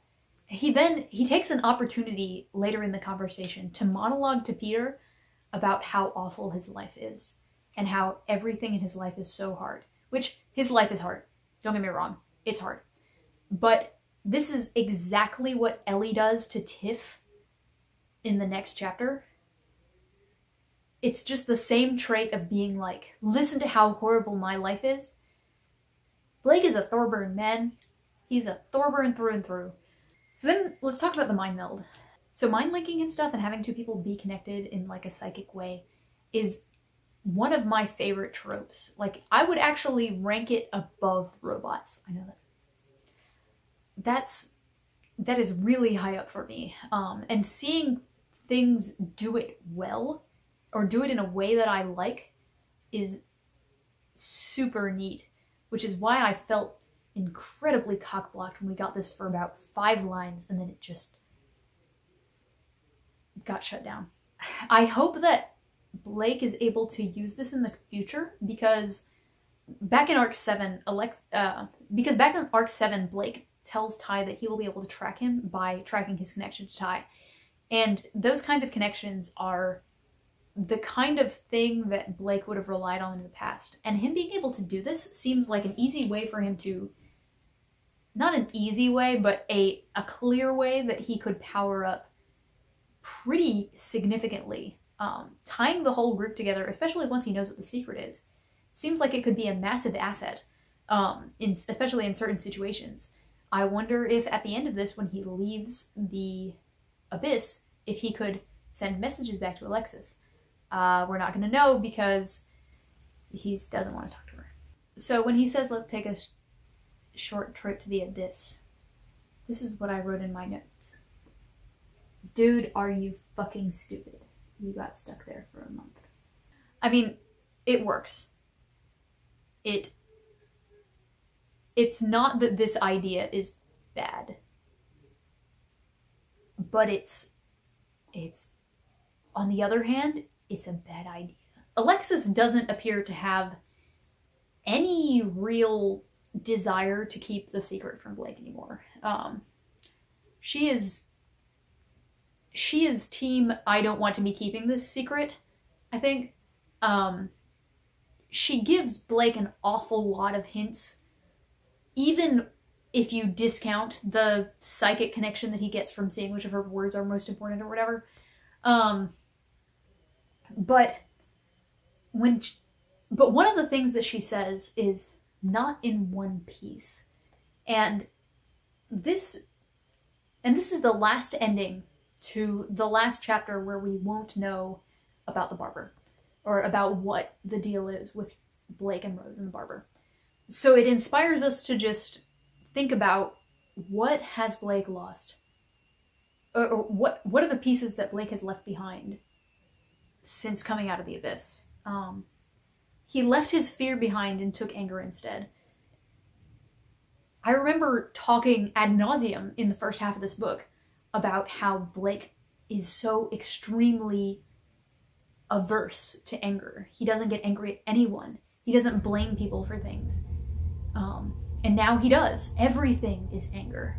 He takes an opportunity later in the conversation to monologue to Peter about how awful his life is, and how everything in his life is so hard. Which, his life is hard. Don't get me wrong. It's hard. But this is exactly what Ellie does to Tiff in the next chapter. It's just the same trait of being like, listen to how horrible my life is. Blake is a Thorburn, man. He's a Thorburn through and through. So then let's talk about the mind meld. So mind linking and stuff and having two people be connected in like a psychic way is one of my favorite tropes. Like, I would actually rank it above robots. I know that is really high up for me. And seeing things do it well, or do it in a way that I like, is super neat. Which is why I felt incredibly cock-blocked when we got this for about 5 lines, and then it just got shut down. I hope that Blake is able to use this in the future, because back in Arc 7, Blake tells Ty that he will be able to track him by tracking his connection to Ty. And those kinds of connections are the kind of thing that Blake would have relied on in the past. And him being able to do this seems like an easy way for him to, not an easy way, but a clear way that he could power up pretty significantly. Tying the whole group together, especially once he knows what the secret is, seems like it could be a massive asset, especially in certain situations. I wonder if at the end of this, when he leaves the Abyss, if he could send messages back to Alexis. We're not going to know because he doesn't want to talk to her. So when he says, let's take a short trip to the Abyss, this is what I wrote in my notes. Dude, are you fucking stupid? You got stuck there for a month. I mean, it works. It's not that this idea is bad, but it's on the other hand, it's a bad idea. Alexis doesn't appear to have any real desire to keep the secret from Blake anymore. She is team I don't want to be keeping this secret, I think. She gives Blake an awful lot of hints, even if you discount the psychic connection that he gets from seeing which of her words are most important or whatever. But one of the things that she says is not in one piece. And this is the last ending to the last chapter where we won't know about the barber, or about what the deal is with Blake and Rose and the barber. So it inspires us to just think about, what has Blake lost? Or what are the pieces that Blake has left behind since coming out of the abyss? He left his fear behind and took anger instead. I remember talking ad nauseum in the first half of this book about how Blake is so extremely averse to anger. He doesn't get angry at anyone. He doesn't blame people for things. And now he does. Everything is anger.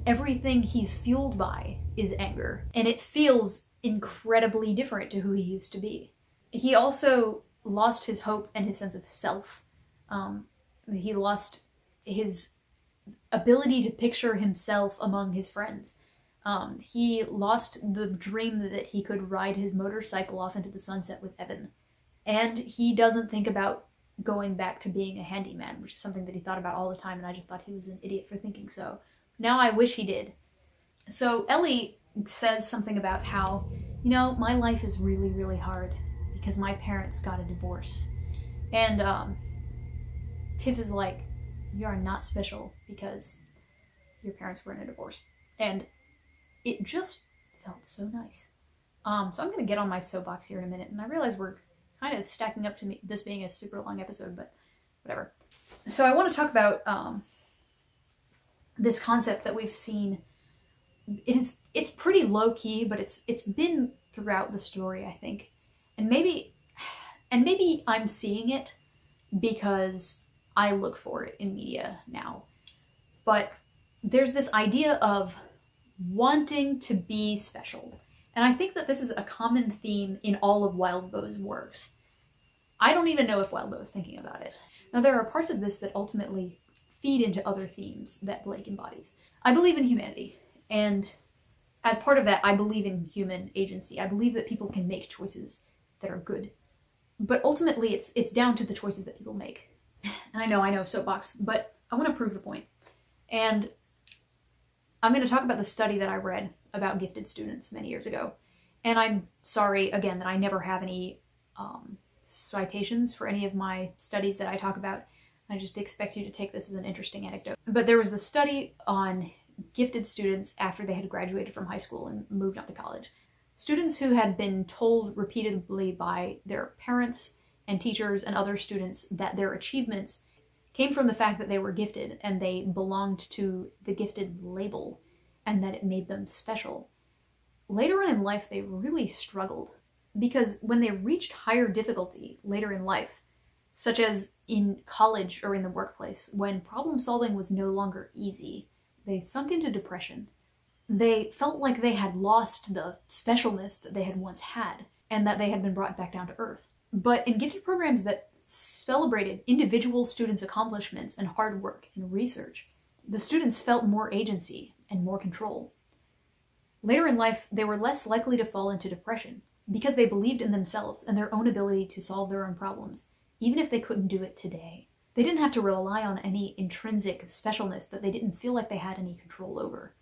Everything he's fueled by is anger. And it feels incredibly different to who he used to be. He also lost his hope and his sense of self. He lost his ability to picture himself among his friends. He lost the dream that he could ride his motorcycle off into the sunset with Evan. And he doesn't think about going back to being a handyman, which is something that he thought about all the time, and I just thought he was an idiot for thinking so. Now I wish he did. So Ellie says something about how, you know, my life is really, really hard because my parents got a divorce. And Tiff is like, you are not special because your parents were in a divorce. And it just felt so nice. So I'm going to get on my soapbox here in a minute, and I realize we're kind of stacking up to this being a super long episode, but whatever. So I want to talk about this concept that we've seen. It's pretty low-key, but it's been throughout the story, I think. And maybe I'm seeing it because I look for it in media now. But there's this idea of wanting to be special. And I think that this is a common theme in all of Wildbow's works. I don't even know if Wildbow is thinking about it. Now, there are parts of this that ultimately feed into other themes that Blake embodies. I believe in humanity, and as part of that, I believe in human agency. I believe that people can make choices that are good. But ultimately, it's down to the choices that people make. And I know, soapbox, but I want to prove the point. And I'm going to talk about the study that I read about gifted students many years ago. And I'm sorry, again, that I never have any citations for any of my studies that I talk about. I just expect you to take this as an interesting anecdote. But there was the study on gifted students after they had graduated from high school and moved on to college. Students who had been told repeatedly by their parents and teachers and other students that their achievements came from the fact that they were gifted and they belonged to the gifted label and that it made them special. Later on in life, they really struggled because when they reached higher difficulty later in life, such as in college or in the workplace, when problem solving was no longer easy, they sunk into depression. They felt like they had lost the specialness that they had once had and that they had been brought back down to earth. But in gifted programs that celebrated individual students' accomplishments and hard work and research, the students felt more agency and more control. Later in life, they were less likely to fall into depression because they believed in themselves and their own ability to solve their own problems, even if they couldn't do it today. They didn't have to rely on any intrinsic specialness that they didn't feel like they had any control over.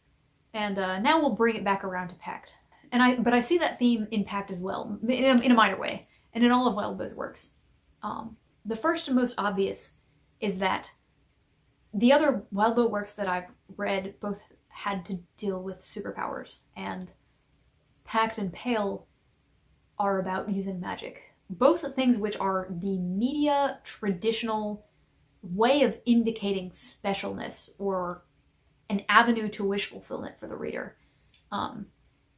And now we'll bring it back around to Pact. But I see that theme in Pact as well, in a minor way, and in all of Wildbow's works. The first and most obvious is that the other Wildbow works that I've read both had to deal with superpowers, and Pact and Pale are about using magic. Both things which are the media traditional way of indicating specialness or an avenue to wish fulfillment for the reader.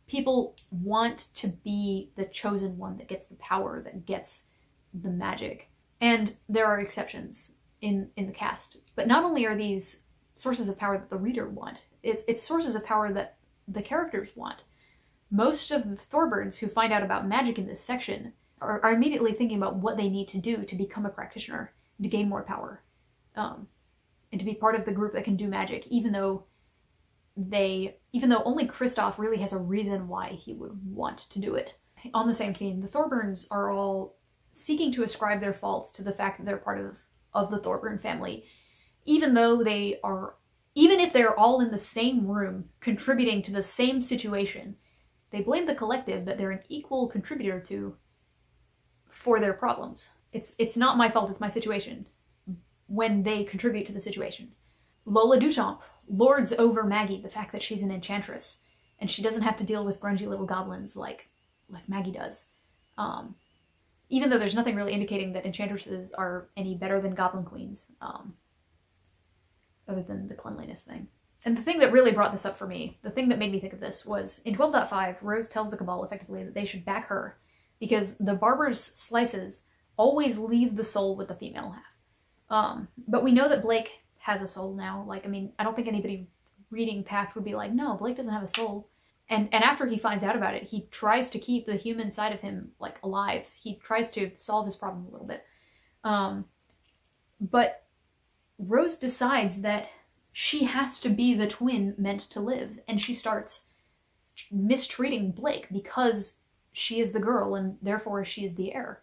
People want to be the chosen one that gets the power, that gets the magic. And there are exceptions in the cast. But not only are these sources of power that the reader want, it's sources of power that the characters want. Most of the Thorbirds who find out about magic in this section are immediately thinking about what they need to do to become a practitioner, to gain more power. and to be part of the group that can do magic, even though only Kristoff really has a reason why he would want to do it. On the same theme, the Thorburns are all seeking to ascribe their faults to the fact that they're part of the Thorburn family, even if they're all in the same room contributing to the same situation. They blame the collective that they're an equal contributor to for their problems. It's not my fault, it's my situation, when they contribute to the situation. Lola Duchamp lords over Maggie the fact that she's an enchantress, and she doesn't have to deal with grungy little goblins like Maggie does. Even though there's nothing really indicating that enchantresses are any better than goblin queens, other than the cleanliness thing. And the thing that really brought this up for me, the thing that made me think of this, was in 12.5, Rose tells the Cabal effectively that they should back her, because the barber's slices always leave the soul with the female half. But we know that Blake has a soul now. Like, I mean, I don't think anybody reading Pact would be like, no, Blake doesn't have a soul. And after he finds out about it, he tries to keep the human side of him, like, alive. He tries to solve his problem a little bit. But Rose decides that she has to be the twin meant to live, and she starts mistreating Blake because she is the girl and therefore she is the heir.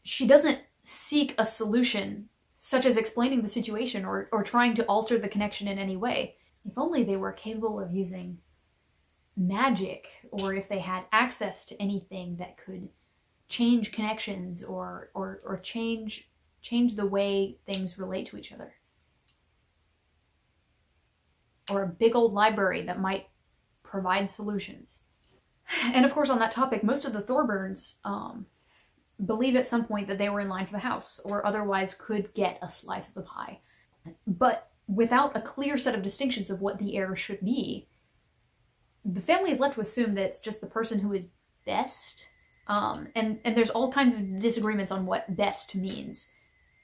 She doesn't seek a solution, such as explaining the situation or trying to alter the connection in any way. If only they were capable of using magic, or if they had access to anything that could change connections or change the way things relate to each other. Or a big old library that might provide solutions. And of course, on that topic, most of the Thorburns believed at some point that they were in line for the house, or otherwise could get a slice of the pie. But without a clear set of distinctions of what the heir should be, the family is left to assume that it's just the person who is best. And there's all kinds of disagreements on what best means.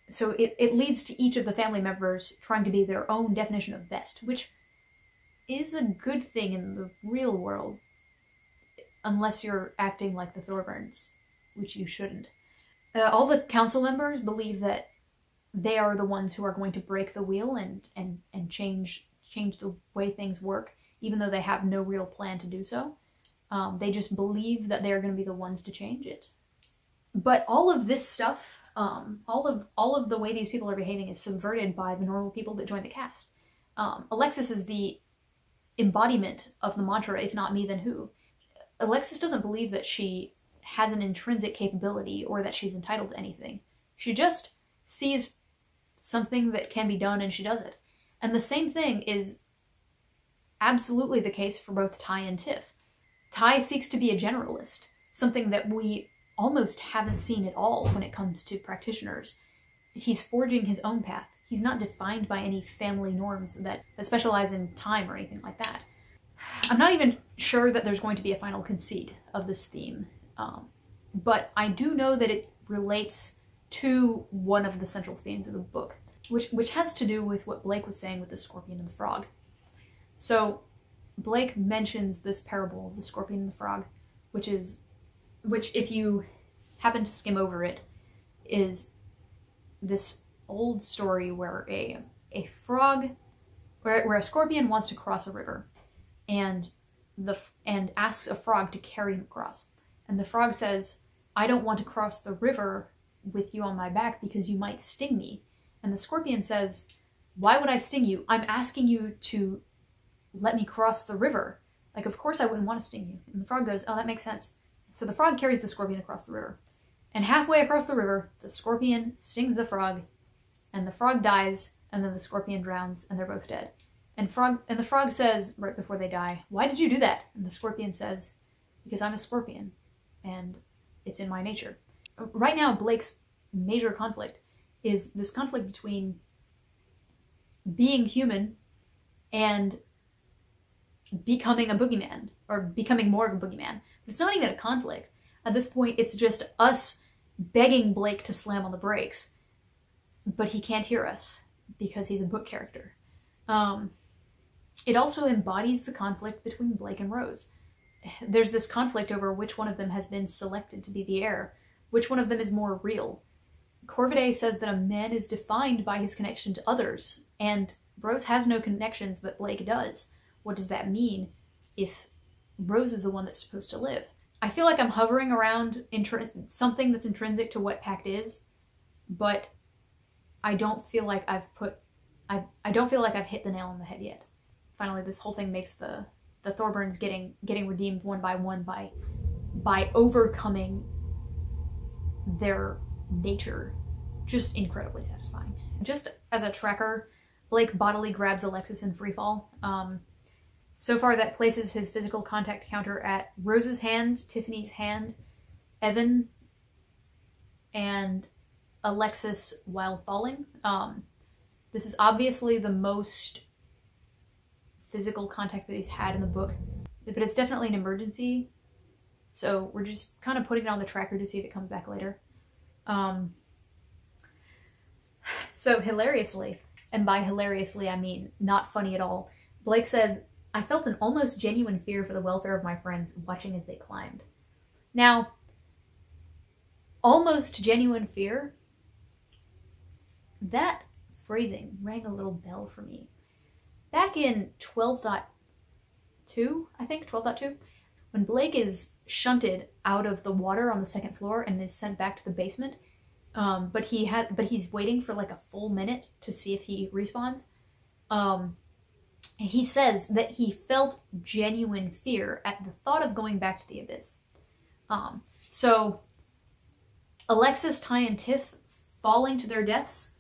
So it leads to each of the family members trying to be their own definition of best, which is a good thing in the real world, unless you're acting like the Thorburns, which you shouldn't. All the council members believe that they are the ones who are going to break the wheel and change the way things work, even though they have no real plan to do so. They just believe that they're going to be the ones to change it. But all of this stuff, all of the way these people are behaving is subverted by the normal people that join the cast. Alexis is the embodiment of the mantra, if not me, then who? Alexis doesn't believe that she has an intrinsic capability or that she's entitled to anything. She just sees something that can be done and she does it. And the same thing is absolutely the case for both Ty and Tiff. Ty seeks to be a generalist, something that we almost haven't seen at all when it comes to practitioners. He's forging his own path. He's not defined by any family norms that specialize in time or anything like that. I'm not even sure that there's going to be a final conceit of this theme, but I do know that it relates to one of the central themes of the book, which has to do with what Blake was saying with the scorpion and the frog. So Blake mentions this parable of the scorpion and the frog, which if you happen to skim over it, is this old story where a scorpion wants to cross a river and asks a frog to carry him across. And the frog says, "I don't want to cross the river with you on my back because you might sting me." And the scorpion says, "Why would I sting you? I'm asking you to let me cross the river. Like, of course I wouldn't want to sting you." And the frog goes, "Oh, that makes sense." So the frog carries the scorpion across the river. And halfway across the river, the scorpion stings the frog, and the frog dies, and then the scorpion drowns, and they're both dead. And the frog says, right before they die, "Why did you do that?" And the scorpion says, "Because I'm a scorpion, and it's in my nature." Right now, Blake's major conflict is this conflict between being human and becoming a boogeyman, or becoming more of a boogeyman. But it's not even a conflict. At this point, it's just us begging Blake to slam on the brakes, but he can't hear us because he's a book character. It also embodies the conflict between Blake and Rose. There's this conflict over which one of them has been selected to be the heir, which one of them is more real. Corvidae says that a man is defined by his connection to others, and Rose has no connections, but Blake does. What does that mean if Rose is the one that's supposed to live? I feel like I'm hovering around something that's intrinsic to what Pact is, but I don't feel like I don't feel like I've hit the nail on the head yet. Finally, this whole thing makes the Thorburns getting redeemed one by one by overcoming their nature just incredibly satisfying. Just as a tracker, Blake bodily grabs Alexis in freefall. So far that places his physical contact counter at Rose's hand, Tiffany's hand, Evan, and Alexis while falling. This is obviously the most physical contact that he's had in the book, but it's definitely an emergency. So we're just kind of putting it on the tracker to see if it comes back later. So hilariously, and by hilariously I mean not funny at all, Blake says, "I felt an almost genuine fear for the welfare of my friends watching as they climbed." Now, almost genuine fear, that phrasing rang a little bell for me. Back in 12.2, I think, 12.2, when Blake is shunted out of the water on the second floor and is sent back to the basement, but he's waiting for like a full minute to see if he respawns. He says that he felt genuine fear at the thought of going back to the abyss. So Alexis, Ty, and Tiff falling to their deaths,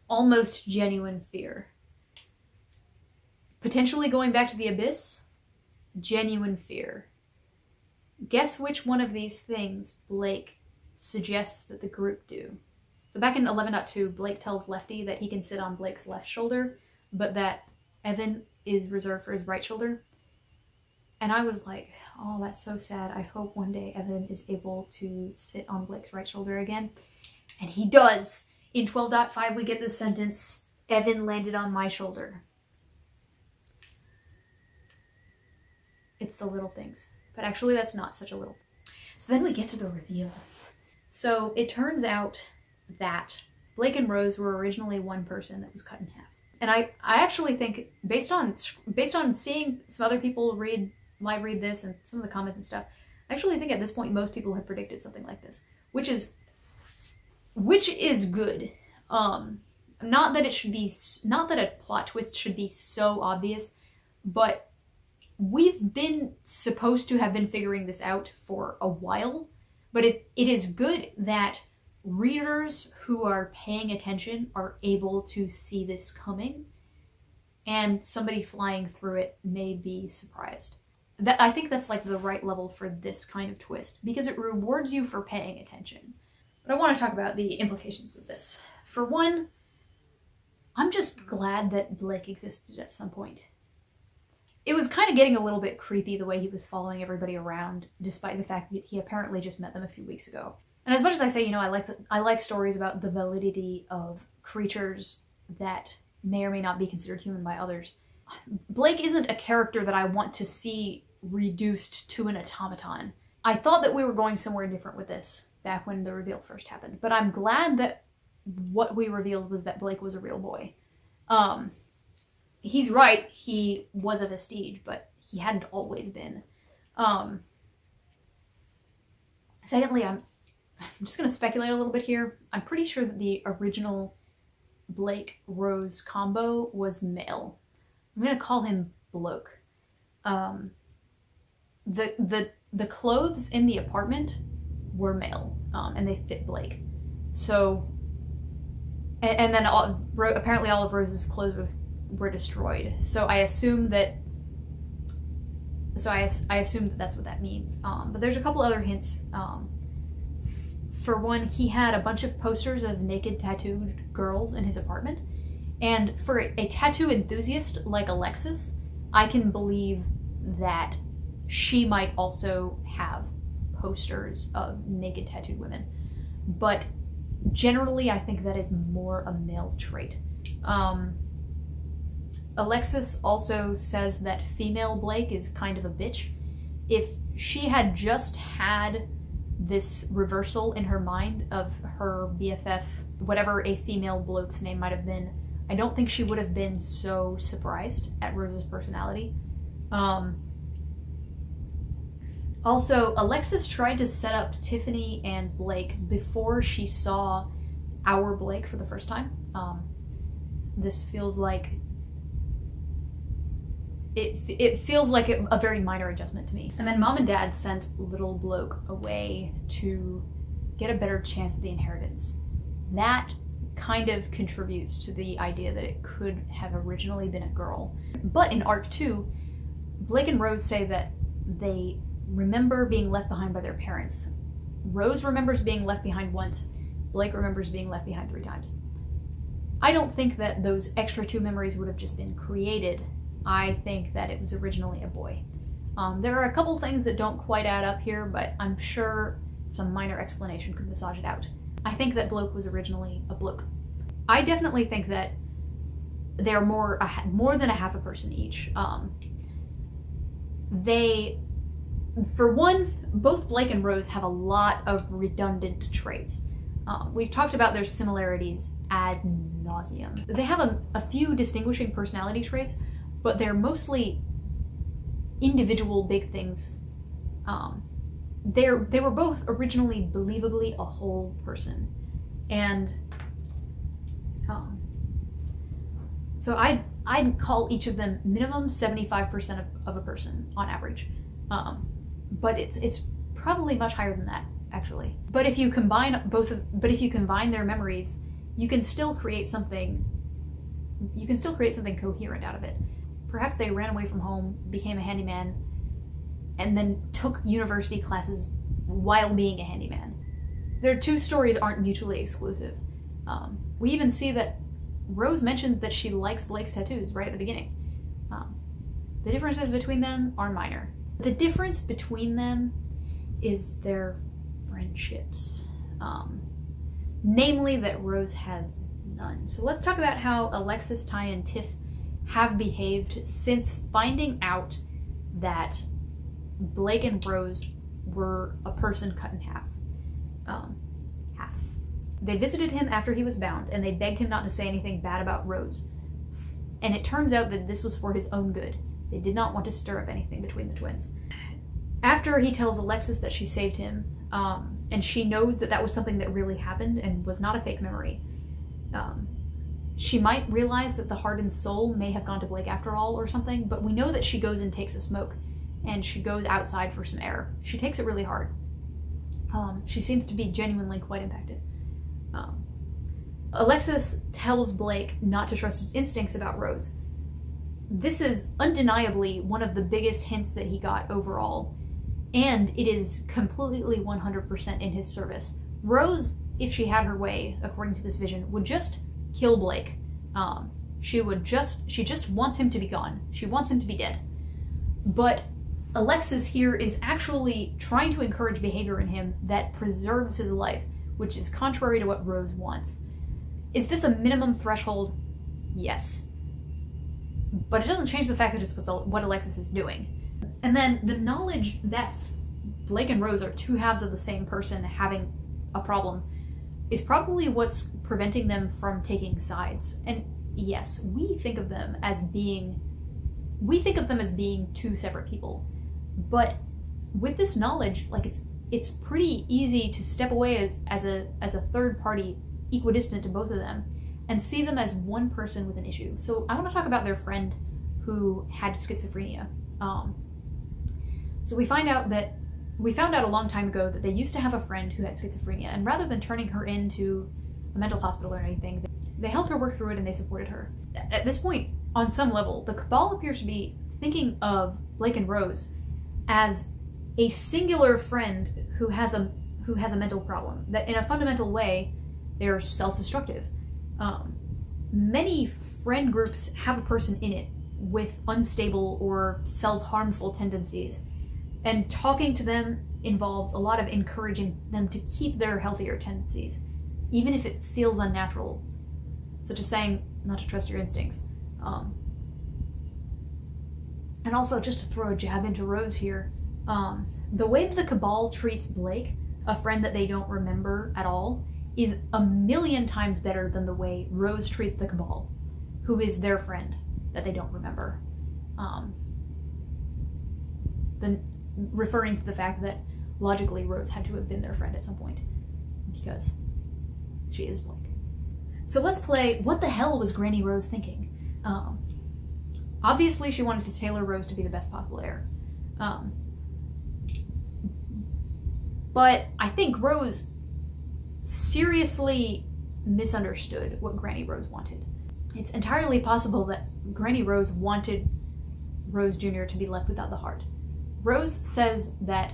almost genuine fear. Potentially going back to the abyss, genuine fear. Guess which one of these things Blake suggests that the group do. So back in 11.2, Blake tells Lefty that he can sit on Blake's left shoulder, but that Evan is reserved for his right shoulder. And I was like, oh, that's so sad. I hope one day Evan is able to sit on Blake's right shoulder again. And he does. In 12.5, we get the sentence, "Evan landed on my shoulder." It's the little things. But actually, that's not such a little. So then we get to the reveal. So it turns out that Blake and Rose were originally one person that was cut in half. And I actually think, based on seeing some other people live read this and some of the comments and stuff, I actually think at this point most people have predicted something like this, which is good. Not that a plot twist should be so obvious, but we've been supposed to have been figuring this out for a while, but it is good that readers who are paying attention are able to see this coming, and somebody flying through it may be surprised. I think that's like the right level for this kind of twist, because it rewards you for paying attention. But I want to talk about the implications of this. For one, I'm just glad that Blake existed at some point. It was kind of getting a little bit creepy the way he was following everybody around, despite the fact that he apparently just met them a few weeks ago. And as much as I say, you know, I like stories about the validity of creatures that may or may not be considered human by others, Blake isn't a character that I want to see reduced to an automaton. I thought that we were going somewhere different with this back when the reveal first happened, but I'm glad that what we revealed was that Blake was a real boy. He's right, he was a vestige, but he hadn't always been. Secondly, I'm just going to speculate a little bit here. I'm pretty sure that the original Blake-Rose combo was male. I'm going to call him Bloke. The clothes in the apartment were male, and they fit Blake. So, and then apparently all of Rose's clothes were destroyed. So I assume that. So I assume that that's what that means. But there's a couple other hints. For one, he had a bunch of posters of naked tattooed girls in his apartment. And for a tattoo enthusiast like Alexis, I can believe that she might also have posters of naked tattooed women. But generally, I think that is more a male trait. Alexis also says that female Blake is kind of a bitch. If she had just had this reversal in her mind of her BFF, whatever a female bloke's name might have been, I don't think she would have been so surprised at Rose's personality. Also, Alexis tried to set up Tiffany and Blake before she saw our Blake for the first time. This feels like it feels like a very minor adjustment to me. And then Mom and Dad sent little bloke away to get a better chance at the inheritance. That kind of contributes to the idea that it could have originally been a girl. But in Arc 2, Blake and Rose say that they remember being left behind by their parents. Rose remembers being left behind once, Blake remembers being left behind 3 times. I don't think that those extra 2 memories would have just been created. I think that it was originally a boy. There are a couple things that don't quite add up here, but I'm sure some minor explanation could massage it out. I think that bloke was originally a bloke. I definitely think that they're more than a half a person each. For one, both Blake and Rose have a lot of redundant traits. We've talked about their similarities ad nauseum. They have a few distinguishing personality traits, but they're mostly individual big things. They were both originally believably a whole person. And so I'd call each of them minimum 75% of a person on average. But it's probably much higher than that, actually. But if you combine their memories, you can still create something coherent out of it. Perhaps they ran away from home, became a handyman, and then took university classes while being a handyman. Their 2 stories aren't mutually exclusive. We even see that Rose mentions that she likes Blake's tattoos right at the beginning. The differences between them are minor. The difference between them is their friendships. Namely that Rose has none. So let's talk about how Alexis, Ty, and Tiff have behaved since finding out that Blake and Rose were a person cut in half. They visited him after he was bound, and they begged him not to say anything bad about Rose. And it turns out that this was for his own good. They did not want to stir up anything between the twins. After he tells Alexis that she saved him, and she knows that that was something that really happened and was not a fake memory, she might realize that the heart and soul may have gone to Blake after all or something, but we know that she goes and takes a smoke, and she goes outside for some air. She takes it really hard. She seems to be genuinely quite impacted. Alexis tells Blake not to trust his instincts about Rose. This is undeniably one of the biggest hints that he got overall, and it is completely 100% in his service. Rose, if she had her way, according to this vision, would just kill Blake. She just wants him to be gone. She wants him to be dead. But Alexis here is actually trying to encourage behavior in him that preserves his life, which is contrary to what Rose wants. Is this a minimum threshold? Yes. But it doesn't change the fact that it's what Alexis is doing. And then the knowledge that Blake and Rose are 2 halves of the same person having a problem is probably what's preventing them from taking sides. And yes, we think of them as being 2 separate people. But with this knowledge, like it's pretty easy to step away as a third party equidistant to both of them and see them as one person with an issue. So I want to talk about their friend who had schizophrenia. So we found out a long time ago that they used to have a friend who had schizophrenia, and rather than turning her into a mental hospital or anything, they helped her work through it and they supported her. At this point, on some level, the Cabal appears to be thinking of Blake and Rose as a singular friend who has a mental problem, that in a fundamental way they're self-destructive. Many friend groups have a person in it with unstable or self-harmful tendencies, and talking to them involves a lot of encouraging them to keep their healthier tendencies, even if it feels unnatural, such as saying not to trust your instincts. And also, just to throw a jab into Rose here, the way that the Cabal treats Blake, a friend that they don't remember at all, is a million times better than the way Rose treats the Cabal. who is their friend that they don't remember. Referring to the fact that logically Rose had to have been their friend at some point because she is Blake. So let's play What the Hell Was Granny Rose Thinking? Obviously she wanted to tailor Rose to be the best possible heir. But I think Rose seriously misunderstood what Granny Rose wanted. It's entirely possible that Granny Rose wanted Rose Jr. to be left without the heart. Rose says that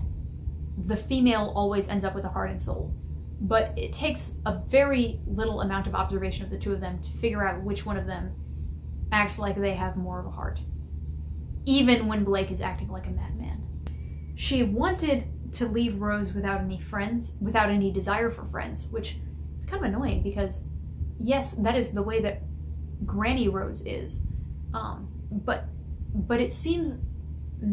the female always ends up with a heart and soul, but it takes a very little amount of observation of the two of them to figure out which one of them acts like they have more of a heart, even when Blake is acting like a madman. She wanted to leave Rose without any friends, without any desire for friends, which is kind of annoying because, yes, that is the way that Granny Rose is, but it seems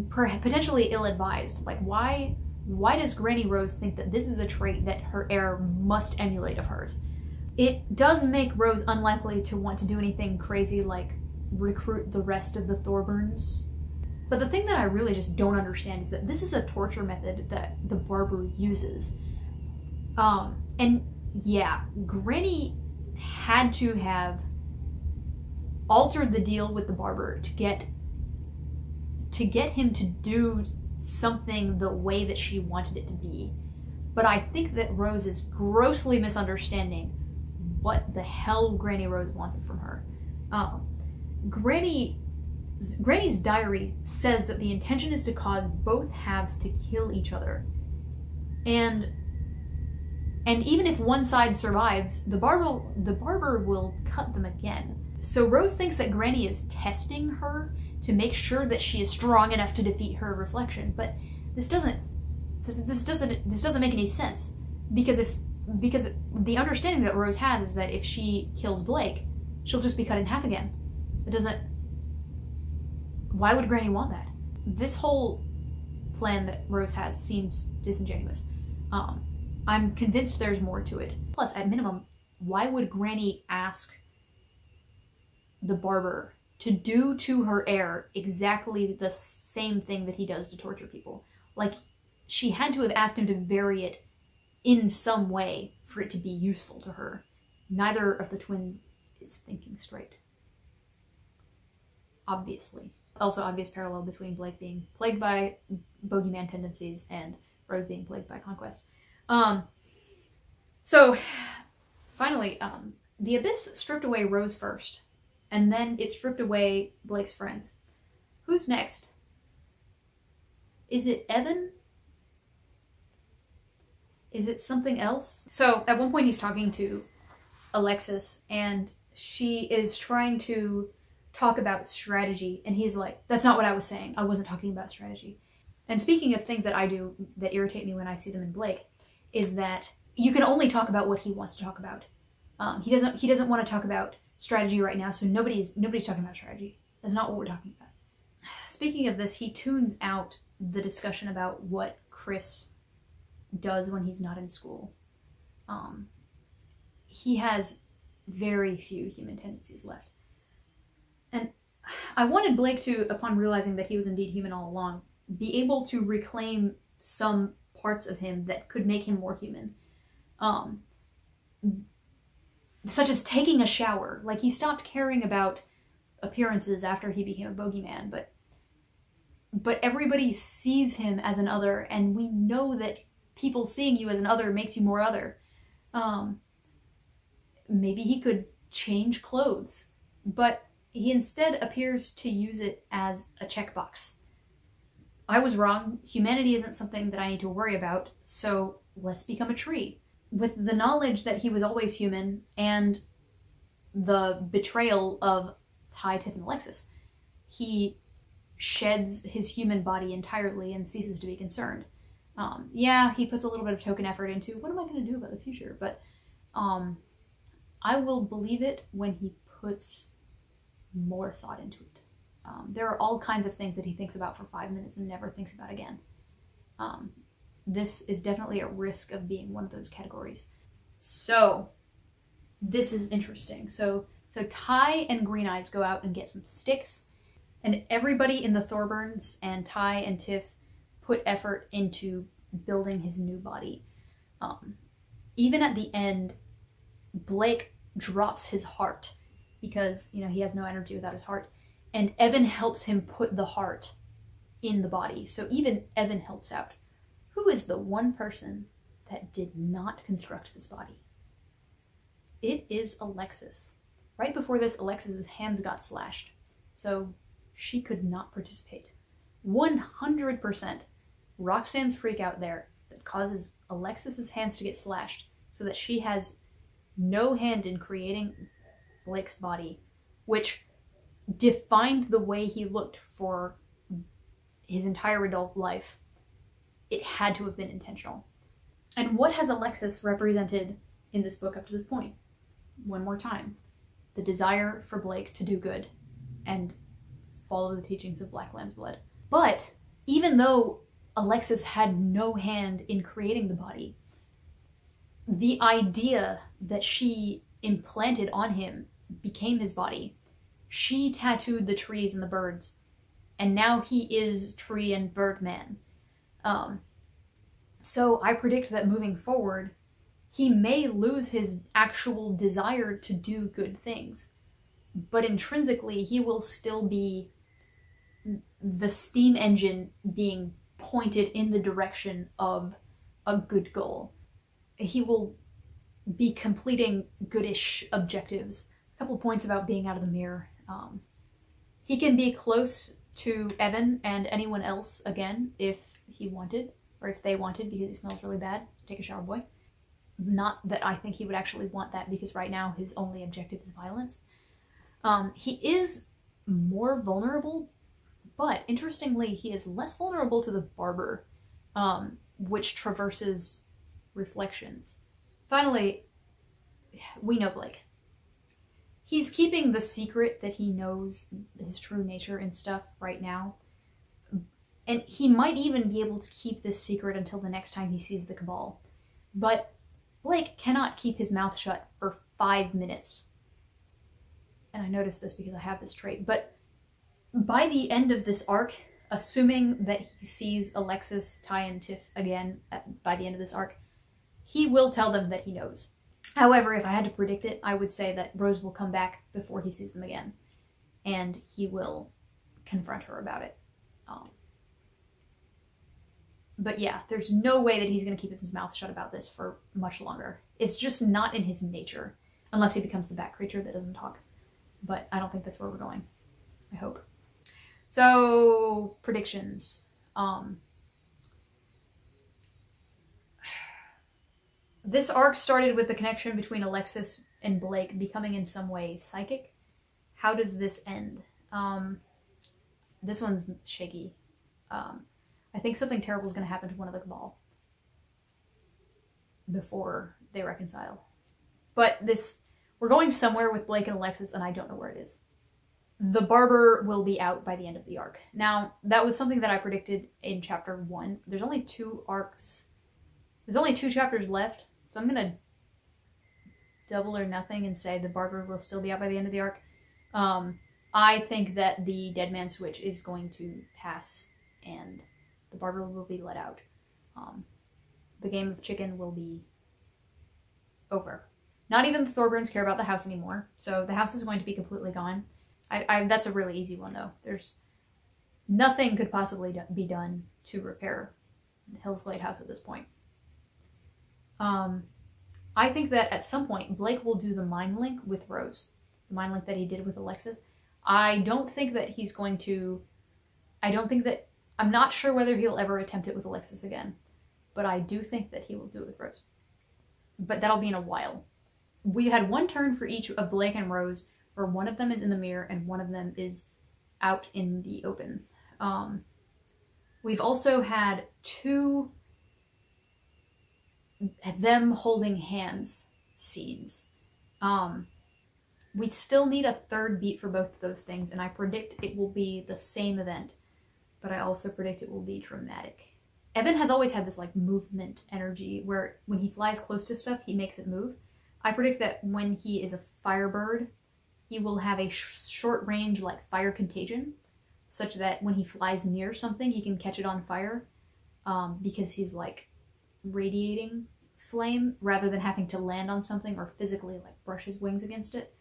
potentially ill-advised. Like, why does Granny Rose think that this is a trait that her heir must emulate of hers? It does make Rose unlikely to want to do anything crazy like recruit the rest of the Thorburns. But the thing that I really just don't understand is that this is a torture method that the barber uses. And yeah, Granny had to have altered the deal with the barber to get him to do something the way that she wanted it to be. But I think that Rose is grossly misunderstanding what the hell Granny Rose wanted from her. Granny's diary says that the intention is to cause both halves to kill each other. And even if one side survives, the barber will cut them again. So Rose thinks that Granny is testing her to make sure that she is strong enough to defeat her reflection, but this doesn't make any sense, because the understanding that Rose has is that if she kills Blake, she'll just be cut in half again. It doesn't. Why would Granny want that? This whole plan that Rose has seems disingenuous. I'm convinced there's more to it. Plus, at minimum, why would Granny ask the barber to do to her heir exactly the same thing that he does to torture people? Like, she had to have asked him to vary it in some way for it to be useful to her. Neither of the twins is thinking straight. Obviously. Also, obvious parallel between Blake being plagued by bogeyman tendencies and Rose being plagued by conquest. So, finally, the Abyss stripped away Rose first, and then it stripped away Blake's friends. Who's next? Is it Evan? Is it something else? So, at one point he's talking to Alexis, and she is trying to talk about strategy, and he's like, that's not what I was saying. I wasn't talking about strategy. And speaking of things that I do that irritate me when I see them in Blake, is that you can only talk about what he wants to talk about. He doesn't want to talk about strategy right now, so nobody's talking about strategy. That's not what we're talking about. Speaking of this, he tunes out the discussion about what Chris does when he's not in school. He has very few human tendencies left. And I wanted Blake to, upon realizing that he was indeed human all along, be able to reclaim some parts of him that could make him more human. Such as taking a shower. Like, he stopped caring about appearances after he became a bogeyman, but everybody sees him as an other, and we know that people seeing you as an other makes you more other. Maybe he could change clothes, but he instead appears to use it as a checkbox. I was wrong. Humanity isn't something that I need to worry about, so let's become a tree. With the knowledge that he was always human and the betrayal of Ty, Tiff, and Alexis, he sheds his human body entirely and ceases to be concerned. Yeah, he puts a little bit of token effort into, what am I going to do about the future? But I will believe it when he puts more thought into it. There are all kinds of things that he thinks about for 5 minutes and never thinks about again. This is definitely at risk of being one of those categories. So, this is interesting. So, So Ty and Green Eyes go out and get some sticks, and everybody in the Thorburns and Ty and Tiff put effort into building his new body. Even at the end, Blake drops his heart because, you know, he has no energy without his heart, and Evan helps him put the heart in the body. So even Evan helps out. Who is the one person that did not construct this body? It is Alexis. Right before this, Alexis's hands got slashed, so she could not participate. 100% Roxanne's freak out there that causes Alexis's hands to get slashed so that she has no hand in creating Blake's body, which defined the way he looked for his entire adult life. It had to have been intentional. And what has Alexis represented in this book up to this point? One more time. The desire for Blake to do good and follow the teachings of Black Lamb's blood. But even though Alexis had no hand in creating the body, the idea that she implanted on him became his body. She tattooed the trees and the birds, and now he is Tree and Bird Man. So I predict that moving forward, he may lose his actual desire to do good things, but intrinsically he will still be the steam engine being pointed in the direction of a good goal. He will be completing goodish objectives. A couple points about being out of the mirror. He can be close to Evan and anyone else again if he wanted, or if they wanted, because he smells really bad. Take a shower, boy. Not that I think he would actually want that, because right now his only objective is violence. He is more vulnerable, but interestingly, he is less vulnerable to the barber, which traverses reflections. Finally, we know Blake. He's keeping the secret that he knows his true nature and stuff right now. And he might even be able to keep this secret until the next time he sees the Cabal. But Blake cannot keep his mouth shut for 5 minutes. And I noticed this because I have this trait. But by the end of this arc, assuming that he sees Alexis, Ty, and Tiff again by the end of this arc, he will tell them that he knows. However, if I had to predict it, I would say that Rose will come back before he sees them again. And he will confront her about it. But yeah, there's no way that he's going to keep his mouth shut about this for much longer. It's just not in his nature, unless he becomes the bat creature that doesn't talk. But I don't think that's where we're going. I hope. So, predictions. This arc started with the connection between Alexis and Blake becoming in some way psychic. How does this end? This one's shaky. I think something terrible is going to happen to one of the Cabal before they reconcile. But we're going somewhere with Blake and Alexis, and I don't know where it is. The barber will be out by the end of the arc. Now, that was something that I predicted in chapter 1. There's only 2 arcs. There's only 2 chapters left, so I'm going to double or nothing and say the barber will still be out by the end of the arc. I think that the dead man switch is going to pass, and the barber will be let out. The game of chicken will be over. Not even the Thorburns care about the house anymore, so the house is going to be completely gone. That's a really easy one, though. There's nothing could possibly be done to repair the Hillsglade house at this point. I think that at some point, Blake will do the mind link with Rose. The mind link that he did with Alexis. I don't think that he's going to... I'm not sure whether he'll ever attempt it with Alexis again. But I do think that he will do it with Rose. But that'll be in a while. We had one turn for each of Blake and Rose, where one of them is in the mirror and one of them is out in the open. We've also had 2 them holding hands scenes. We still need a 3rd beat for both of those things, and I predict it will be the same event, but I also predict it will be dramatic. Evan has always had this like movement energy where when he flies close to stuff, he makes it move. I predict that when he is a firebird, he will have a short range like fire contagion, such that when he flies near something, he can catch it on fire, because he's like radiating flame rather than having to land on something or physically like brush his wings against it.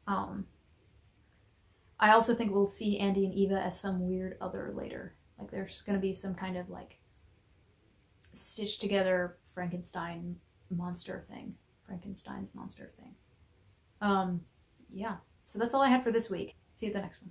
I also think we'll see Andy and Eva as some weird other later. Like there's going to be some kind of like stitched together Frankenstein's monster thing. Yeah. So that's all I had for this week. See you at the next one.